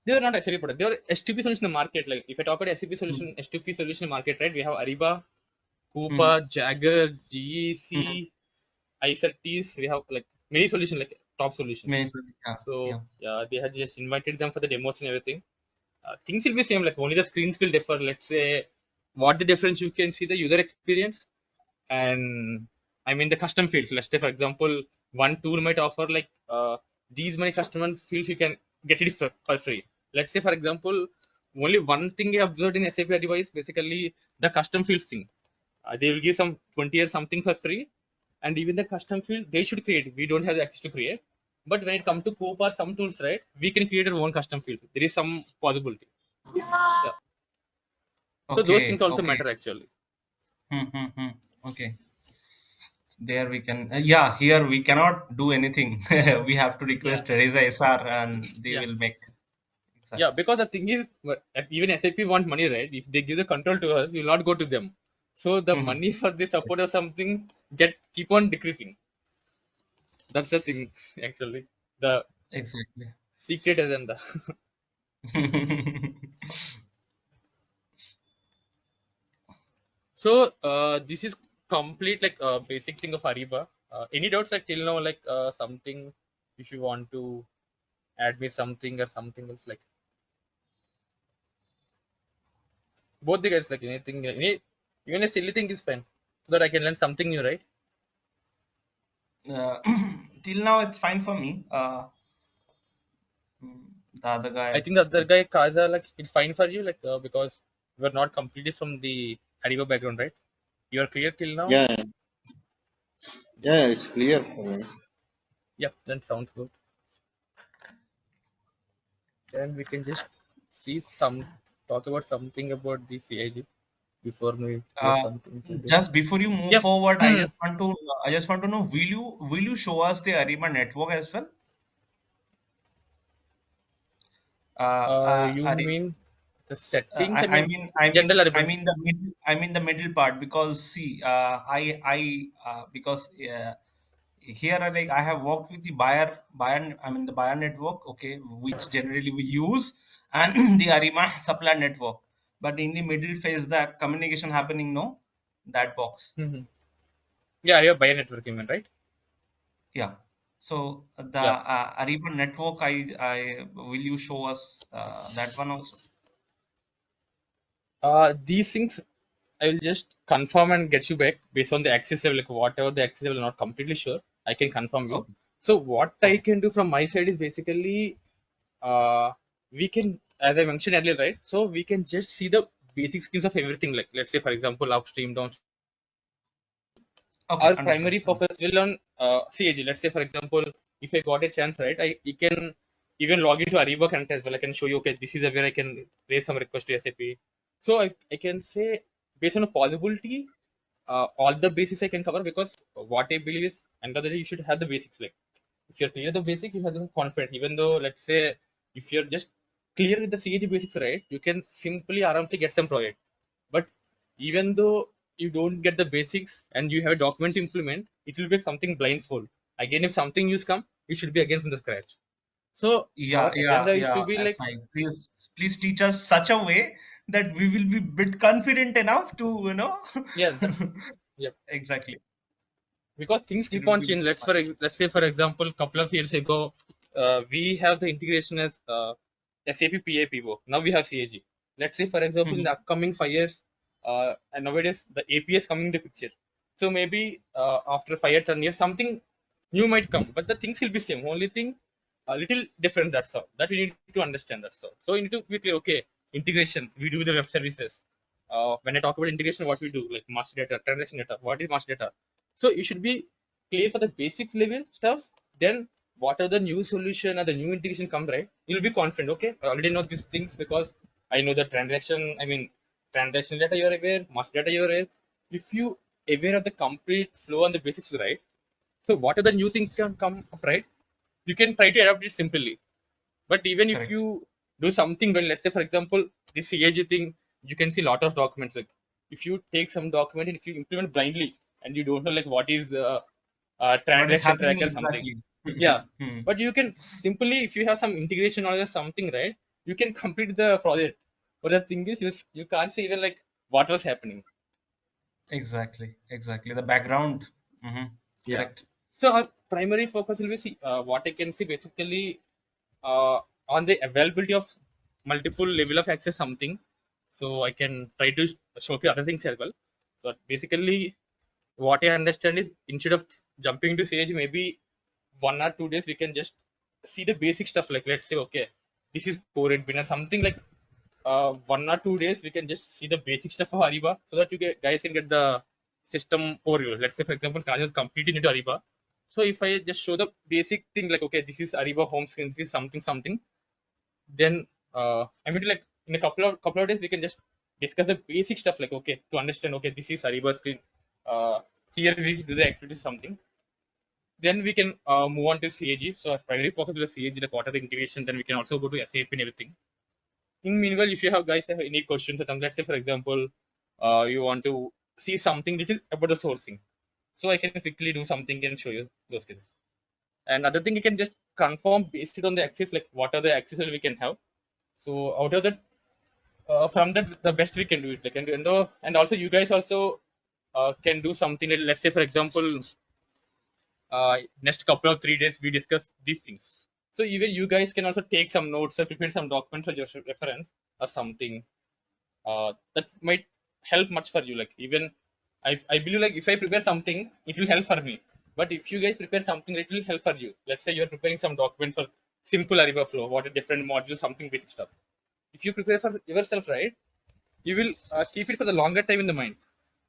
They were not SAP product. They were S2P solution in the market. Like if I talk about SAP Mhm. solution, S2P solution in the market, right? We have Ariba, Mhm. Coupa, Jagger, Mhm. GEC, ISRTs. We have like many solutions, like top solutions. Yeah. So Yeah. yeah, they had just invited them for the demos and everything. Things will be same. Like only the screens will differ. Let's say what the difference you can see the user experience and I mean the custom fields. Let's say for example, one tool might offer like these many custom fields you can get it for free. Let's say for example, only one thing I observed in SAP device basically the custom fields thing. They will give some 20 or something for free, and even the custom field they should create. We don't have the access to create. But when it comes to Coop or some tools, right, we can create our own custom fields. There is some possibility. Yeah. So those things Okay. also Okay. matter actually. Hmm. Okay. There we can. Yeah. Here we cannot do anything. We have to Yeah. request raise a SR and they Yeah. will make. Yeah, Exactly. because the thing is, even SAP want money, right? If they give the control to us, we will not go to them. So the Mhm. money for the support or something get keep on decreasing. That's the thing, actually. The Exactly. secret agenda. So this is complete like basic thing of Ariba. Any doubts like till now, like something if you want to add me something or something else like both the guys like anything, even a silly thing is fine so that I can learn something new, right? uh, till now it's fine for me. The other I guy, think the other guy, it's Kaza, like it's fine for you, like because you are not completely from the ARIBA background, right? You are clear till now. Yeah, yeah, it's clear for me. Yep, then sounds good. Then we can just see talk about something about the CIG before we go uh, something to the. just before you move Yep. forward, Hmm. I just want to know, will you show us the ARIBA network as well? You Ari, mean the settings? I I mean, mean, general Arabic. the middle part, because see, because here, like, I have worked with the I mean the buyer network, okay, which generally we use, and the ARIMA supply network. But in the middle phase, the communication happening, no, that box. Hmm. Yeah, you have buyer network, you mean, right? Yeah. So the Yeah. ARIBA network, I will you show us that one also? These things I will just confirm and get you back based on the access level, like whatever the access level, I'm not completely sure. I can confirm you. Okay. So what I Okay. can do from my side is basically uh, we can, as I mentioned earlier, right? So we can just see the basic schemes of everything. Like let's say, for example, upstream, downstream. Okay. Our Understood. primary Understood. focus will on CAG. Let's say, for example, if I got a chance, right, I you can even log into ARIBA Connect as well. I can show you, okay, this is where I can raise some request to SAP. So I can say, based on a possibility, all the basics I can cover, because what I believe is, end of the day, you should have the basics. Like, if you're clear the basic, you have the confidence. Even though, let's say, if you're just clear with the CAG basics, right, you can simply aramly get some project. But even though you don't get the basics and you have a document to implement, it will be something blindfold. Again, if something use come, it should be again from the scratch. So our agenda is to be like, SI. Please teach us such a way that we will be bit confident enough to, yeah, that's yeah. exactly. Because things It keep would on be changing. fun. Let's say for example, couple of years ago, we have the integration as SAP PAPO. Now we have CAG. Let's say for example, in the Mhm. upcoming 5 years, and nowadays the APS coming into picture. So maybe after 5 or 10 years, something new might come, but the things will be same. Only thing a little different. That's all. That we need to understand. That's all. So you need to be clear. Okay, integration. We do the web services. When I talk about integration, what we do, like master data, transaction data. What is master data? So you should be clear for the basics level stuff. Then what are the new solution or the new integration come, right? You'll be confident. Okay, I already know these things because I know the transaction. I mean, transaction data you're aware, master data you're aware. If you aware of the complete flow and the basics, right? So what are the new things can come up, right? You can try to adapt it simply. But even if Correct. you do something well, let's say for example, this CAG thing, you can see a lot of documents. Like if you take some document and if you implement blindly and you don't know like what is What is transaction happening tracker or something, exactly? yeah. Hmm. But you can simply, if you have some integration or something, right, you can complete the project. But the thing is, you can't see even like what was happening. Exactly. Exactly. The background. Hmm. Yeah. Correct. So our primary focus will be see what I can see basically on the availability of multiple level of access something. So I can try to show you other things as well. So basically, what I understand is instead of jumping to Sage, maybe 1 or 2 days we can just see the basic stuff. Like let's say, okay, this is core admin or something like 1 or 2 days we can just see the basic stuff of Ariba so that guys can get the system overview. Let's say, for example, Kajal is completely into Ariba. So if I just show the basic thing like, okay, this is Ariba home screen, this is something, something, then I mean, like in a couple of days we can just discuss the basic stuff like, okay, to understand, okay, this is Ariba screen. Here we do the activity something. Then we can move on to CAG. So if primary focus is the CAG, the quarter the integration, then we can also go to SAP and everything. In meanwhile, if you have guys have any questions or something, let's say for example, you want to see something little about the sourcing, so I can quickly do something and show you those things. And other thing, you can just confirm based on the access, like what are the accesses we can have. So out of that, from that, the best we can do it. Like and also you guys also can do something. Like, let's say for example, next couple of 3 days we discuss these things. So even you guys can also take some notes or prepare some documents for your reference or something that might help much for you. Like even I believe like if I prepare something, it will help for me. But if you guys prepare something, it will help for you. Let's say you're preparing some document for simple Ariba flow, what are different modules, something basic stuff. If you prepare for yourself, right, you will keep it for the longer time in the mind.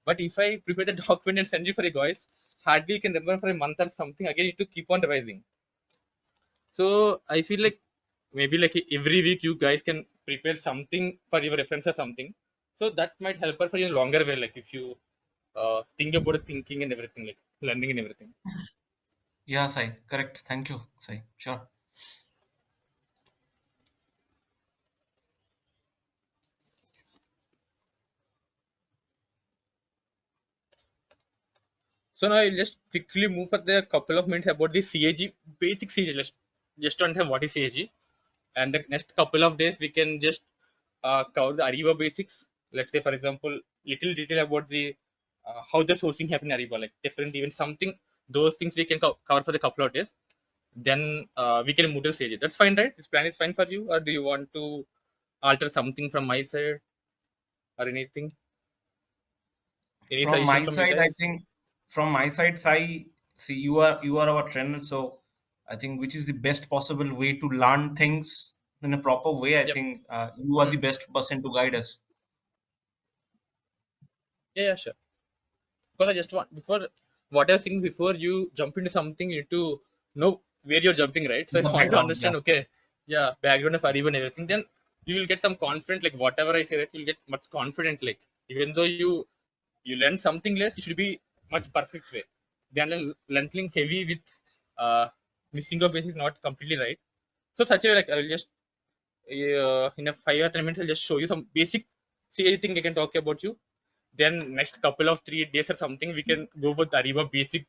But if I prepare the document and send you for a guys, hardly you can remember for a month or something. Again, you need to keep on revising. So I feel like maybe like every week you guys can prepare something for your reference or something. So that might help her for you in longer way. Like if you think about it, thinking and everything, like learning and everything. Yeah, Sai, correct. Thank you, Sai. Sure. So now I'll just quickly move for the couple of minutes about the CAG, basic CAG. Let's just to understand what is CAG. And the next couple of days we can just cover the Ariba basics. Let's say, for example, little detail about the how the sourcing happen in Ariba, like different events, something. Those things we can cover for the couple of days. Then we can move to CAG. That's fine, right? This plan is fine for you, or do you want to alter something from my side or anything? Any From suggestion my from you side, I guys? think from my side, Sai, see you are our trainer, so I think which is the best possible way to learn things in a proper way. I Yep. think you are the Hmm. best person to guide us. Yeah, yeah, sure. Because I just want before what I was saying before you jump into something, you need to know where you're jumping, right? So The if I want to background, yeah. understand, okay, yeah, background of Ariba and everything, then you will get some confident, like whatever I say, that you'll get much confident, like even though you learn something less, you should be much perfect way. Then learning heavy with missing of basics not completely right. So such a way, like I will just in a 5 or 10 minutes, I'll just show you some basic CA thing I can talk about you. Then next couple of 3 days or something, we can go with Ariba basic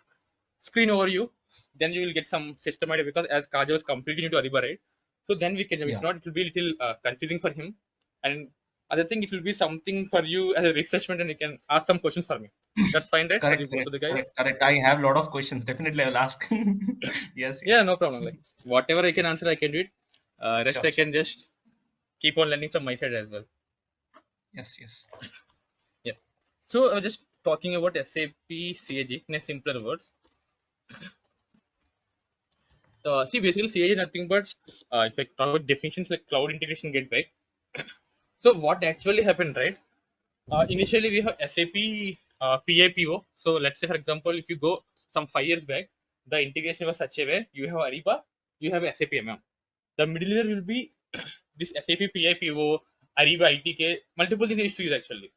screen overview. Then you will get some system idea because as Kaja was completely new to Ariba, right? So then we can, if Yeah. not, it will be a little confusing for him. And other thing, it will be something for you as a refreshment, and you can ask some questions for me. That's fine, right? For you Correct, both correct, of the correct, guys. correct. I have a lot of questions. Definitely, I will ask. Yes, Yeah, yes, no problem. Like whatever I can yes. answer, I can do it. Rest Sure, I sure. can just keep on learning from my side as well. Yes, yes. Yeah. So I was just talking about SAP CAG in a simpler words. See, basically CAG is nothing but if I talk about definitions like cloud integration gateway. So what actually happened, right? Initially we have SAP PIPO. So let's say for example, if you go some 5 years back, the integration was such a way you have Ariba, you have SAP MM. The middle layer will be this SAP PIPO, Ariba ITK, multiple things used to use actually.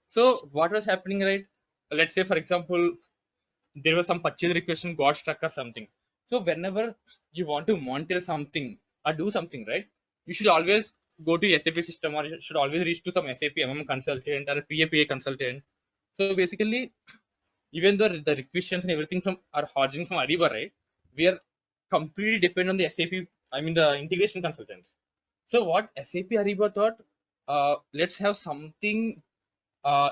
So what was happening, right? Let's say for example, there was some purchase request got stuck or something. So whenever you want to monitor something or do something, right, you should always go to SAP system or you should always reach to some SAP MM consultant or a PAPA consultant. So basically, even though the requisitions and everything from are hogging from Ariba, right, we are completely dependent on the SAP. I mean the integration consultants. So what SAP Ariba thought, let's have something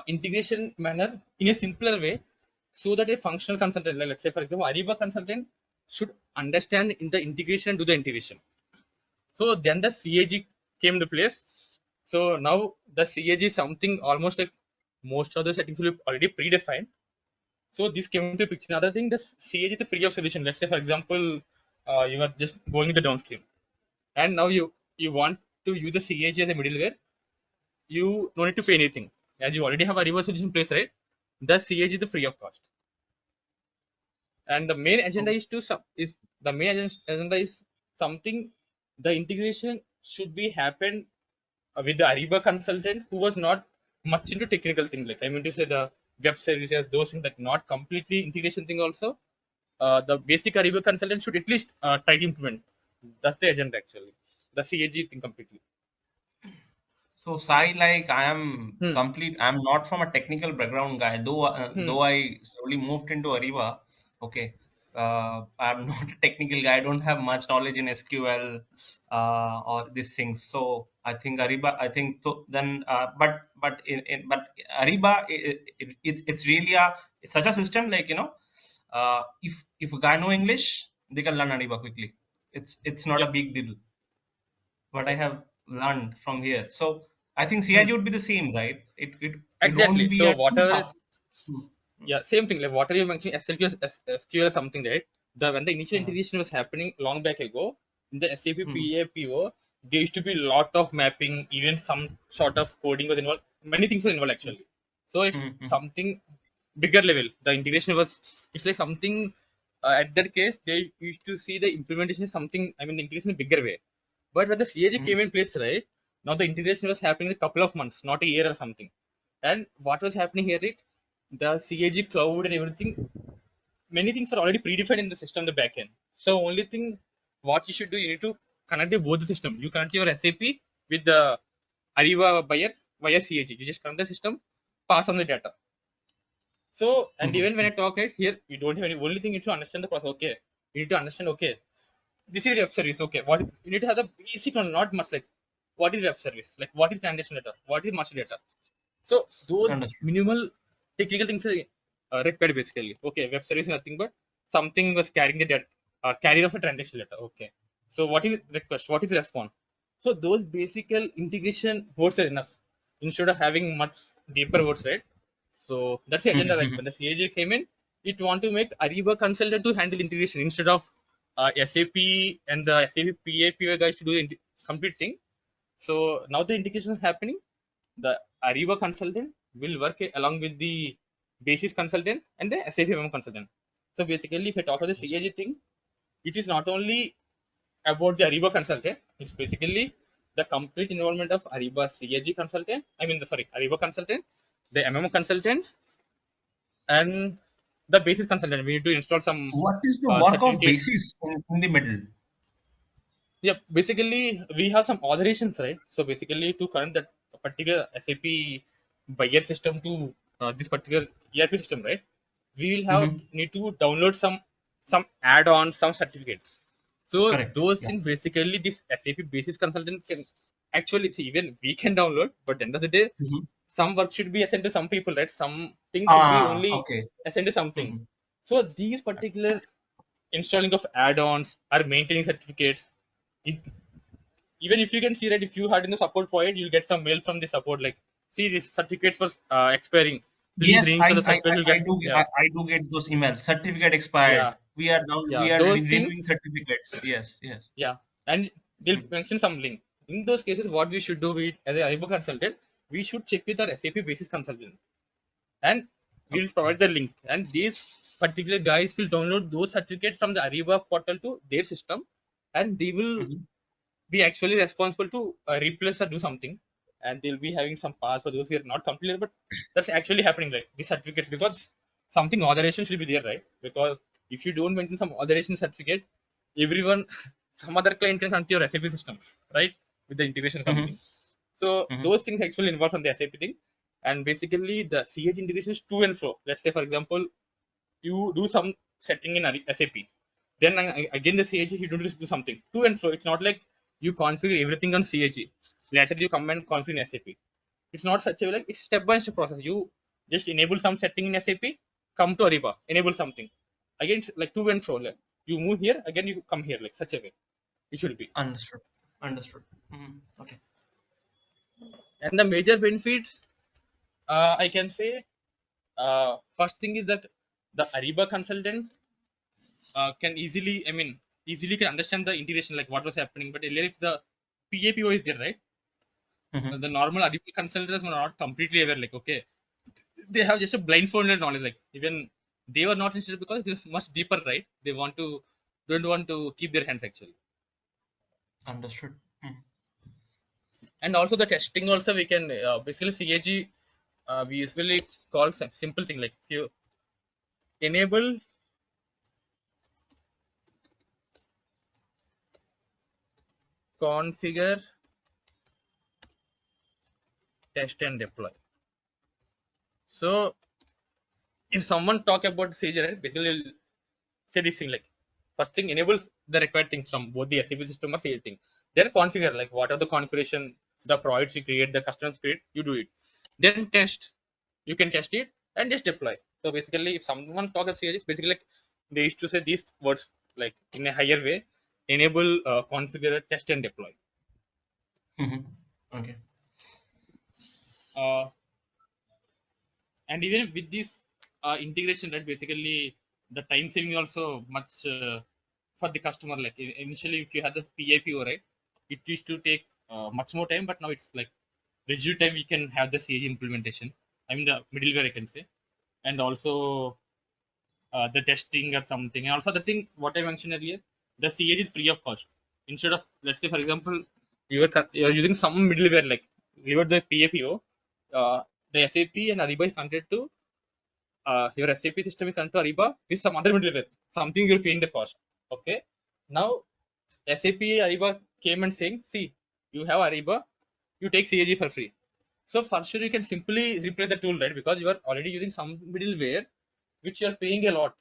integration manner in a simpler way so that a functional consultant, like let's say for example, Ariba consultant should understand in the integration and do the integration. So then the CAG came to place. So now the CAG is something almost like most of the settings will be already predefined. So this came into picture. Another thing, the CAG is the free of solution. Let's say for example, you are just going the downstream, and now you want to use the CAG as a middleware. You don't need to pay anything as you already have a reverse solution in place, right? The CAG is the free of cost, and the main agenda So, is to is the main agenda is something. The integration should be happen with the Ariba consultant who was not much into technical things. Like I mean to say the web services, those things that not completely integration thing. Also, the basic Ariba consultant should at least try to implement. That's the agenda actually. The CAG thing completely. so Sai, like I am Hmm. complete. I'm not from a technical background guy, Hmm. though I slowly moved into Ariba. Okay, I'm not a technical guy. I don't have much knowledge in SQL or these things. So I think Ariba. I think so. Then, but Ariba, it's really it's such a system. Like if a guy know English, they can learn Ariba quickly. It's not a Yep. big deal what I have learned from here. So I think Hmm. CIG would be the same, right? It Exactly. won't be So a too whatever. tough. Hmm. Yeah, same thing. Like whatever you mentioned, SQL or something, right? The when the initial Hmm. integration was happening long back ago, In the SAP Mhm. PAPO, there used to be a lot of mapping, even some sort of coding was involved. Many things were involved actually. So it's Mhm. something bigger level. The integration was, it's like something at that case they used to see the implementation is something. I mean, the integration in a bigger way. But when the CIG Mhm. came in place, right now the integration was happening in a couple of months, not a year or something. And what was happening here? It the CIG cloud and everything, many things are already predefined in the system, the backend. So only thing what you should do, you need to connect the both the system. You connect your SAP with the ARIBA buyer via CIG. You just connect the system, pass on the data. So and Mhm. even when I talk right here, you don't have any. Only thing you need to understand the process. Okay, you need to understand. Okay, this is web service. Okay, what you need to have the basic knowledge, not much like what is web service, like what is transaction data, what is master data. So those Understood. minimal technical things are required basically. Okay, web service is nothing but something was carrying the data, carrier of a transaction data. Okay, so what is request? What is response? So those basic integration words are enough instead of having much deeper words, right? So that's the agenda. Mhm. Like Mhm. when the CAG came in, it want to make Ariba consultant to handle integration instead of SAP and the SAP PAPA guys to do the complete thing. So now the integration is happening. The Ariba consultant will work along with the basis consultant and the SAP MM consultant. So basically, if I talk about the CAG thing, it is not only about the Ariba consultant. It's basically the complete involvement of Ariba CAG consultant. I mean, Ariba consultant, the MM consultant, and the basis consultant. We need to install some What is the work of certificates. basis in the middle? Yeah, basically we have some authorizations, right? So basically to connect that particular SAP buyer system to this particular ERP system, right? We will have Mhm. need to download some add-ons, some certificates. So Correct. those Yeah. things basically this SAP basis consultant can actually see, even we can download, but at the end of the day, Mhm. some work should be assigned to some people, right? Some things should be only Okay. assigned to something. Mhm. So these particular installing of add-ons or maintaining certificates, it, even if you can see that if you had in the support point, you'll get some mail from the support like, see, these certificates was expiring. Please Yes, reinstall the certificate. You'll get, yeah, I do get those emails. Certificate expired. yeah, We yeah. are Those renewing things, certificates. Yes, yes. yeah, and they'll Mhm. mention some link. In those cases, what we should do with as a iBook consultant, we should check with our SAP basis consultant, and we will Okay. provide the link. And these particular guys will download those certificates from the Ariba portal to their system, and they will Mhm. be actually responsible to replace or do something, and they'll be having some pass for those who are not completed. But that's actually happening, right? The certificates, because something authorization should be there, right? Because if you don't maintain some authorization certificate, everyone, some other client can come to your SAP system, right? With the integration or Mhm. something. So Mhm. those things actually involved on the SAP thing. And basically the CH integration is to and fro. Let's say for example, you do some setting in SAP. Then again the CIG you do something to and fro. It's not like you configure everything on CIG. Later you come and configure in SAP. It's not such a like, it's step by step process. You just enable some setting in SAP, come to Ariba, enable something. Again it's like to and fro. Like you move here, again you come here, like such a way. It should be. Understood. Understood. Mhm. Okay. And the major benefits, I can say, first thing is that the Ariba consultant can easily, I mean, easily can understand the integration, like what was happening. But earlier, if the PAPO is there, right? Mhm. The normal Ariba consultants were not completely aware. Like, okay, they have just a blindfolded knowledge. Like, even they were not interested because it is much deeper, right? They don't want to keep their hands actually. Understood. Mhm. And also the testing, also we can basically CAG. We usually call some simple thing like if you enable configure test and deploy. So if someone talk about CAG, right, basically say this thing like first thing enables the required things from both the SAP system or CAG thing. Then configure like what are the configuration, the projects you create, the customers create, you do it. Then test, you can test it and just deploy. So basically, if someone talk of CAG, it's basically like they used to say these words like in a higher way: enable, configure, test, and deploy. Mhm. Okay. Uh, and even with this integration, right, basically the time saving also much. for the customer. Like initially, if you had the PIPO, right, it used to take much more time, but now it's like reduced time. We can have the CIG implementation. I mean the middleware, I can say, and also the testing or something. And also the thing what I mentioned earlier, the CIG is free of cost. Instead of, let's say for example, you're using some middleware like delivered the PAPO, the SAP and Ariba is connected to your SAP system is connected to Ariba with some other middleware, something you're paying the cost. Okay. Now SAP Ariba came and saying, see, you have Ariba, you take CAG for free. So for sure you can simply replace the tool, right? Because you are already using some middleware which you are paying a lot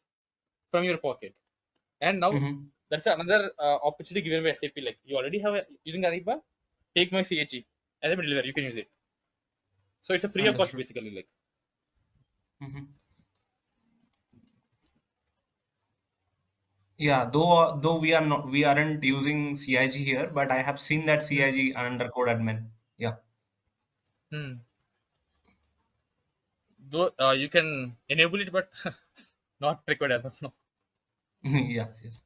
from your pocket. And now Mm-hmm. that's another opportunity given by SAP. Like you already have using Ariba, take my CAG as a middleware, you can use it. So it's a free of cost Understood. basically. Like Mm-hmm. Yeah, though we aren't using CIG here, but I have seen that hmm. CIG under code admin. Yeah. Hmm. Though you can enable it, but not required as of now. Yes, yes.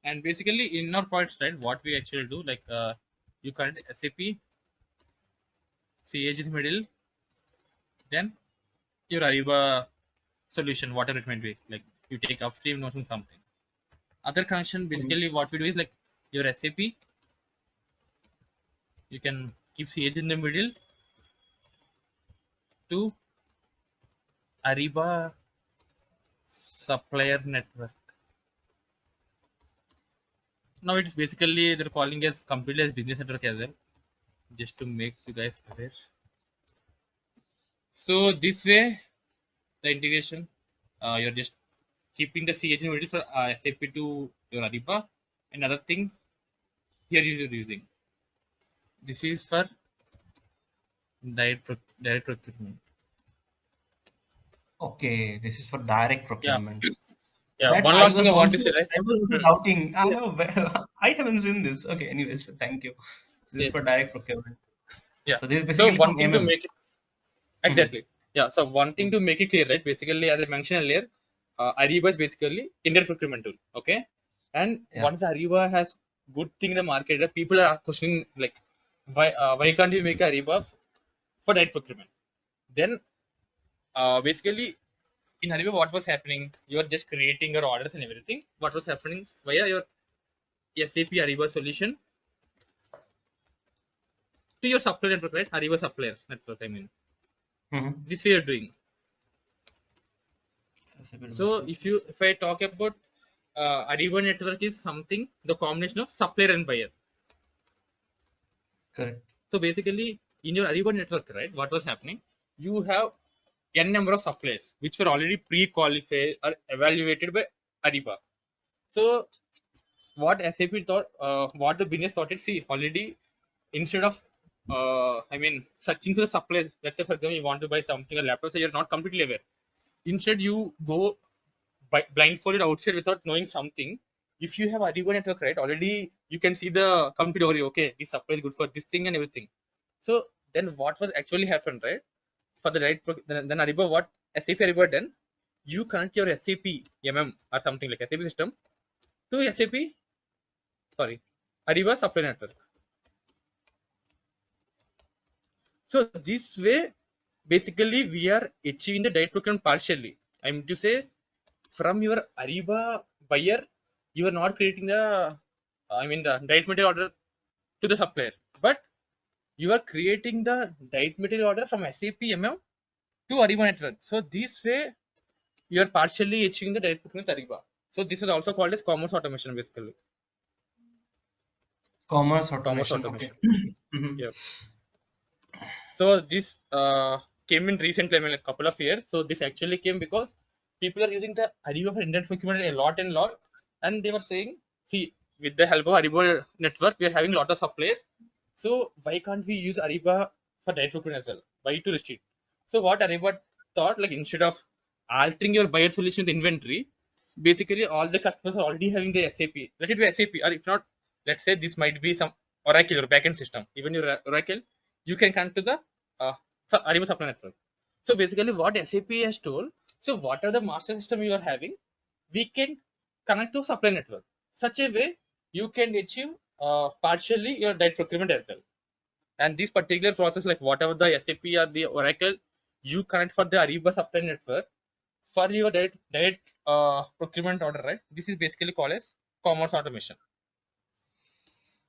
And basically in our points, right, what we actually do, like you connect SAP, CAG in the middle, then your Ariba solution, whatever it might be. Like you take upstream notion something. Other connection, Mhm. basically what we do is like your SAP, you can keep CAG in the middle to Ariba supplier network. Now it's basically they're calling as completely as business network as well, just to make you guys aware. So this way, the integration, you're just keeping the CH module for SAP to your Ariba. Another thing here you're using. This is for direct procurement. Okay, this is for direct Yeah, procurement. yeah. That One last thing I want to say, right? I was also Hmm. doubting. Yeah, I haven't seen this. Okay, anyways, thank you. This is yeah, for direct procurement. yeah. So this is So basically one from thing to MM. make it exactly, yeah. So one thing to make it clear, right? Basically, as I mentioned earlier, Ariba is basically Indian procurement tool. Okay, and Yeah. once Ariba has good thing in the market, right, people are questioning like, why can't you make Ariba for direct procurement? Then basically in Ariba, what was happening? You are just creating your orders and everything. What was happening via your SAP Ariba solution to your supplier network, right? Ariba supplier network. I mean, Mm-hmm. this way you're doing. So if I talk about Ariba network is something the combination of supplier and buyer. Correct. So basically in your Ariba network, right? What was happening? You have n number of suppliers which were already pre-qualified or evaluated by Ariba. So what SAP thought, what the business thought is, see, already instead of, I mean, searching for the suppliers, let's say for example, you want to buy something, a laptop, so you're not completely aware. Instead, you go blindfolded outside without knowing something. If you have Ariba network, right, already you can see the complete overview. Okay, this supply is good for this thing and everything. So then what was actually happened, right? For the right, then Ariba, what SAP Ariba done? You connect your SAP or something like SAP system to SAP, sorry, Ariba supply network. So this way, basically, we are achieving the direct procurement partially. I mean to say, from your Ariba buyer, you are not creating the, I mean, the direct material order to the supplier, but you are creating the direct material order from SAP to Ariba network. So this way, you are partially achieving the direct procurement with Ariba. So this is also called as commerce automation, basically. Commerce Commerce automation. Okay. automation. Mm-hmm. Yeah. So this came in recently, I mean, a couple of years. So this actually came because people are using the Ariba for Indian procurement a lot and lot, and they were saying, see, with the help of Ariba network, we are having a lot of suppliers. So why can't we use Ariba for direct procurement as well? Why to restrict? So what Ariba thought, like instead of altering your buyer solution with inventory, basically all the customers are already having the SAP. Let it be SAP, or if not, let's say this might be some Oracle, your backend system, even your Oracle, you can connect to the ARIBA supply network. So basically, what SAP has told, so what are the master system you are having, we can connect to supply network. Such a way, you can achieve partially your direct procurement as well. And this particular process, like whatever the SAP or the Oracle, you connect for the ARIBA supply network for your direct procurement order, right? This is basically called as commerce automation.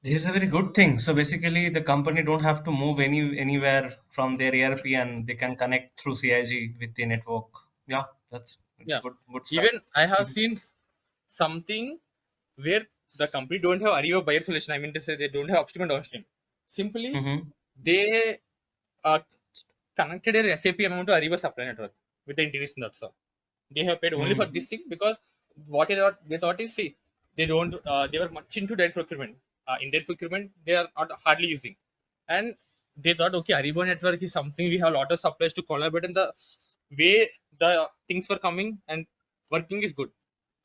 This is a very good thing. So basically, the company don't have to move anywhere from their ERP, and they can connect through CIG with the network. Yeah, it's Yeah, good stuff. even I have seen something where the company don't have ARIBA buyer solution. I mean to say they don't have upstream and downstream. Simply Mm-hmm. they uh, connected their SAP amount to ARIBA supply network with the integration. That's all. They have paid only for Mm-hmm. this thing because what they thought is, see, they don't they were much into direct procurement. In direct procurement they are not hardly using, and they thought, okay, Ariba network is something we have a lot of suppliers to collaborate, and the way the things were coming and working is good.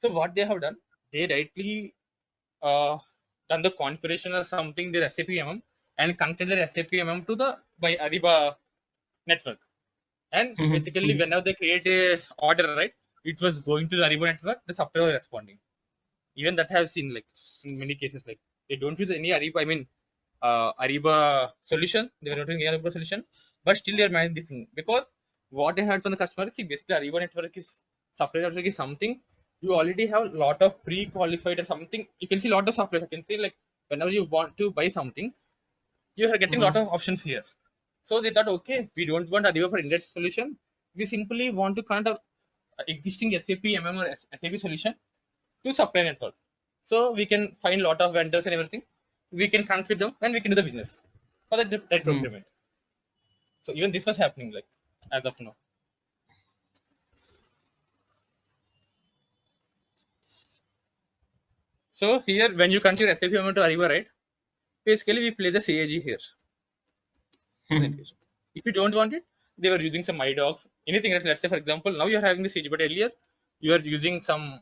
So what they have done, they directly uh, done the configuration or something their SAP MM and connected their SAP MM to the by Ariba network. And basically, Mm-hmm. whenever they create a order, right, it was going to the Ariba network, the supplier was responding. Even that has seen, like, in many cases, like they don't use any Ariba, I mean, Ariba solution. They were not using any Ariba solution, but still they are managing this thing because what I heard from the customer is, see, basically Ariba network is supplier network is something you already have a lot of pre-qualified or something. You can see a lot of suppliers. You can see, like, whenever you want to buy something, you are getting a lot Mm-hmm. of options here. So they thought, okay, we don't want a Ariba for index solution. We simply want to connect our existing SAP MM or SAP solution to supply network. So we can find a lot of vendors and everything. We can connect with them and we can do the business for that Mm-hmm. procurement. So even this was happening, like, as of now. So here, when you connect your SAP MM to Ariba, right? Basically, we play the CIG here. Mm-hmm. If you don't want it, they were using some iDocs, anything else. Let's say, for example, now you're having the CIG, but earlier you are using some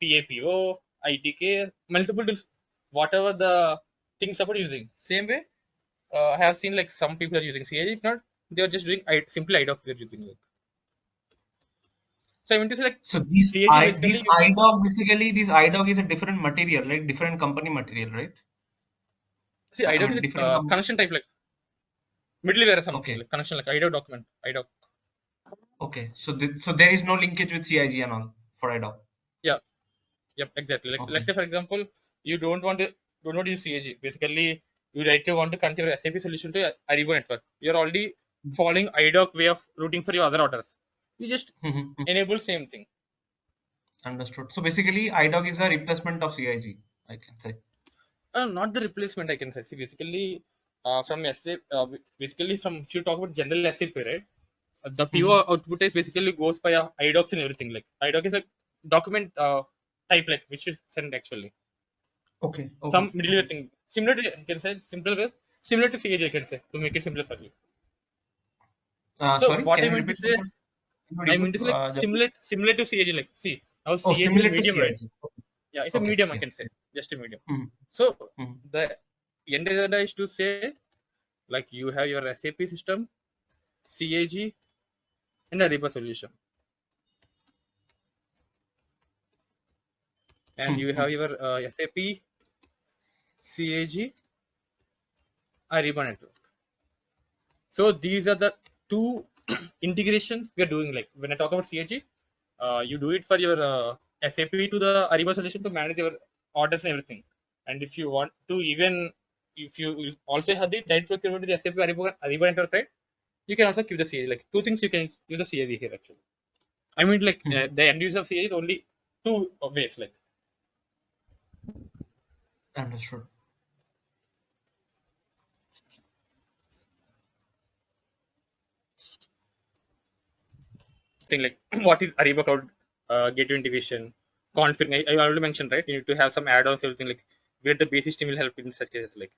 PAPO, ITK, multiple tools, whatever the things are using. Same way, I have seen like some people are using CIG. If not, they are just doing simple iDocs they're using. Like. So I mean to say, like, So these CIG I basically these you can iDog basically this iDog is a different material, like different company material, right? see I iDoc is mean like different connection type, like middleware or something, Okay, like connection like iDoc document, iDoc. okay. So there is no linkage with CIG and all for iDog. Yeah, yep, exactly. Like, let's Okay. say, for example, you don't want to use CIG. Basically, you directly want to connect your SAP solution to Ariba network. You're already following iDoc way of routing for your other orders. You just Mm-hmm. enable same thing. Understood. So basically, iDog is a replacement of CIG, I can say. Not the replacement, I can say. See, basically, from SAP, basically from if you talk about general SAP, right? The Mm-hmm. PO output is basically goes by iDocs and everything. Like iDoc is a document type, like which is sent actually. Okay, Some okay, middleware okay. thing, similar to, you can say, simple way, similar to CAG, I can say, to make it simpler for you. So Sorry, what can I you meant to repeat say, one more? Can you I repeat, mean to say, like, Jatin? similar to CAG. Like, see, now Oh, CAG is a similar to medium, right? CIG. Okay, Yeah, it's a okay, medium, I yeah, can say, yeah. just a medium. Mm-hmm. So Mm-hmm. the end of the day is to say, like, you have your SAP system, CAG, and a Ariba solution, and you have Mm-hmm. your SAP, CAG, Ariba network. So these are the two integrations we are doing. Like, when I talk about CIG, you do it for your SAP to the Ariba solution to manage your orders and everything. And if you want to, even if you also have the direct procurement to the SAP Ariba network, right? You can also keep the CIG. Like, two things you can use the CIG here actually. I mean, like, Mm-hmm. the end user of CIG is only two ways. Like, Understood. thing like what is Ariba Cloud gateway integration, config. I already mentioned, right? You need to have some add-ons, everything, like where the base system will help in such cases, like,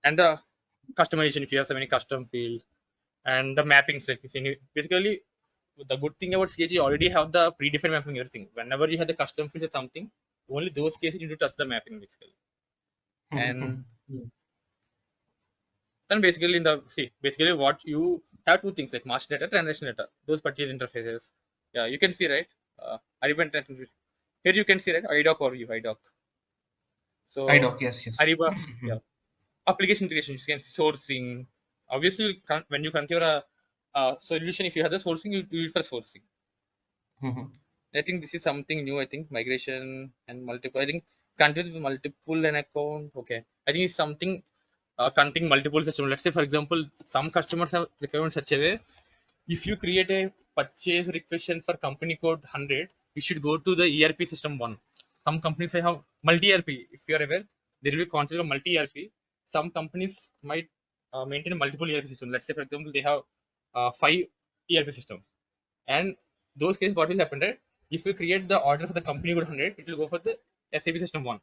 and the customization if you have so many custom fields, and the mappings, like if you basically, the good thing about CAG, you already have the predefined mapping, everything. Whenever you have the custom fields or something, only those cases you need to touch the mapping basically. Mm-hmm. And Yeah. And basically in the see basically what you have two things like master data, transaction data, those particular interfaces. Yeah, you can see right. Ariba here you can see right IDOC or you IDOC. So IDOC, yes, yes. Ariba, yeah, application integration, you can sourcing. Obviously, when you configure a solution, if you have the sourcing, you do it for sourcing. Mhm. I think this is something new. I think migration and multiple. I think countries with multiple an account. Okay, I think it's something connecting multiple systems. Let's say, for example, some customers have requirements such a way. If you create a purchase requisition for company code 100, you should go to the ERP system one. Some companies have multi ERP. If you are aware, there will be concept of multi ERP. Some companies might maintain multiple ERP systems. Let's say, for example, they have five ERP systems. And those cases, what will happen, right? If you create the order for the company code 100, it will go for the SAP system one,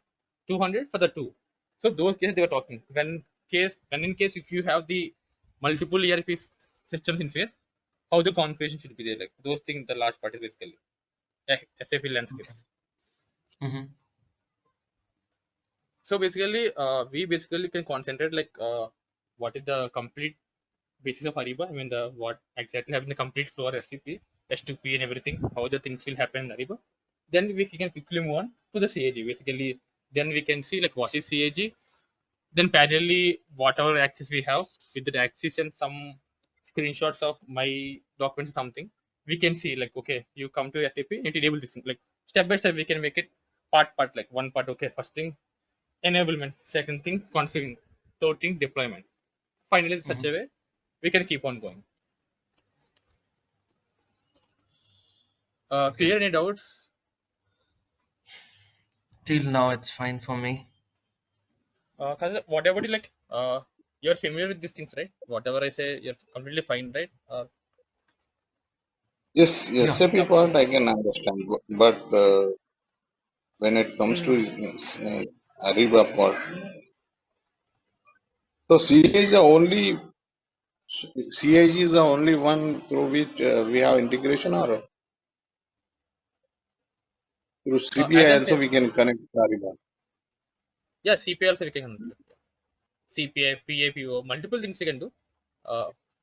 200 for the two. So those cases they were talking. When in case if you have the multiple ERP systems in face, how the configuration should be there, like those things. The large part is basically SAP Okay. landscapes. Mhm. So basically, we basically can concentrate like what is the complete basis of Ariba. I mean, the what exactly having the complete flow SCP, S2P, and everything. How the things will happen in Ariba. Then we can quickly move on to the CIG. Basically, then we can see like what is CIG. Then parallelly, whatever access we have with the access and some screenshots of my documents or something, we can see like okay, you come to SAP and it enable this thing. Like step by step, we can make it part like one part. Okay, first thing enablement, second thing configuring, third thing deployment. Finally, in such Mhm. a way, we can keep on going. Okay. Clear any doubts? Till now, it's fine for me. Whatever you like, you're familiar with these things, right? Whatever I say, you're completely fine, right? Yes, Yeah. SAP Yeah. part I can understand, but when it comes to Mm. Ariba part, so CIG is the only CIG is the only one through which we have integration, or through As CPI I'm also saying, we can connect Ariba. yeah, CPI also we can handle it. Yeah. CPI, PAPO, multiple things we can do.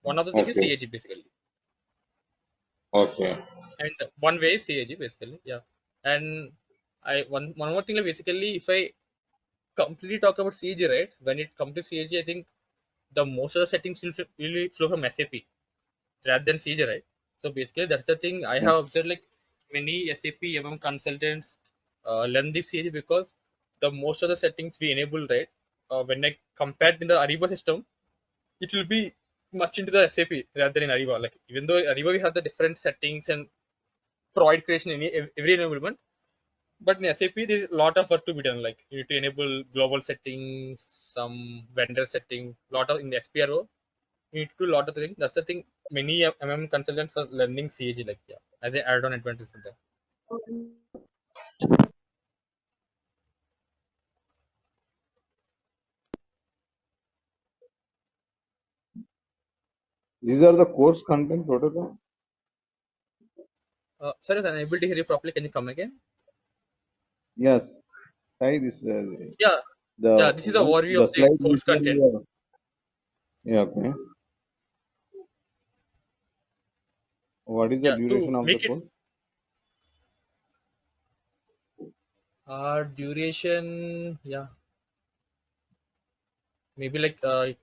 One of the thing is Okay, CAG basically. okay. I mean, the one way is CAG basically. Yeah. And one more thing, like basically, if I completely talk about CAG, right? When it comes to CAG, I think the most of the settings will flow from SAP rather than CG, right? So basically, that's the thing I Mm. have observed. Like many SAP consultants learn this CG because the most of the settings we enable, right? When I compared in the Ariba system, it will be much into the SAP rather than in Ariba. Like even though Ariba we have the different settings and provide creation in every enablement, but in SAP there is a lot of work to be done. Like you need to enable global settings, some vendor setting, lot of in the SPRO you need to do a lot of things. That's the thing. Many consultants are learning CAG like yeah, as an add-on advantage for them. These are the course content protocol. Sorry, I'm unable to hear you properly. Can you come again? Yes, try this. Yeah, The yeah. This is the one overview the of the slide course before content. you are. Yeah, okay. What is the Yeah, to duration of the make it course? duration. Yeah, maybe like it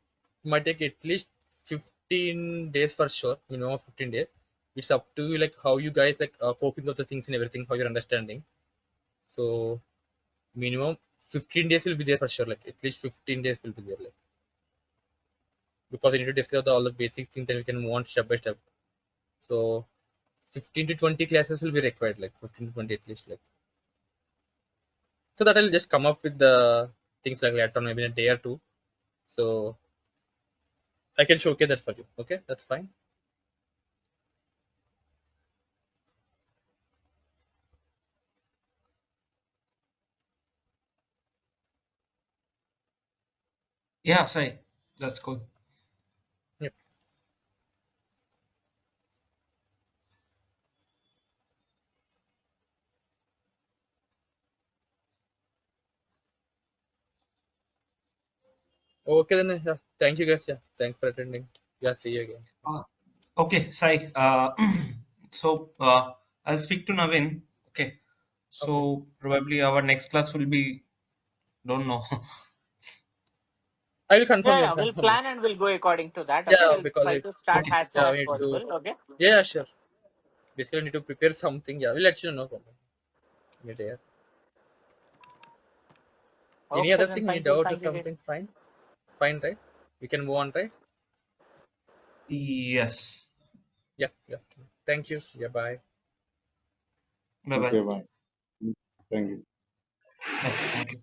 might take at least 15 days for sure. 15 days. It's up to you, like how you guys like coping of the things and everything, how you're understanding. So minimum 15 days will be there for sure. Like at least 15 days will be there. Like because we need to discuss all the basic things, then we can move on step by step. So 15 to 20 classes will be required, like 15 to 20 at least. Like so that I'll just come up with the things like later on, maybe in a day or two. So I can showcase that for you. Okay, that's fine. Yeah, say that's cool. Yep. Okay then. Yeah. Thank you guys. Yeah. Thanks for attending. Yeah. See you again. Uh, okay, Sai. So I'll speak to Naveen. Okay. Okay. So probably our next class will be, don't know. I will confirm Yeah, you. yeah. We'll plan and we'll go according to that. Okay. Yeah, We'll because try it, to start Okay. as soon yeah, as we need to. possible. Okay. Yeah, sure. Basically, we need to prepare something. Yeah, we'll let you know. Yeah. Any Okay, other then thing? Any thank you. doubt or Thank you, guys. something? Fine. Fine, right? We can move on, right? Yes. Yeah. Yeah. Thank you. Yeah. Bye. Bye bye. Okay, bye. Thank you. Bye. Thank you.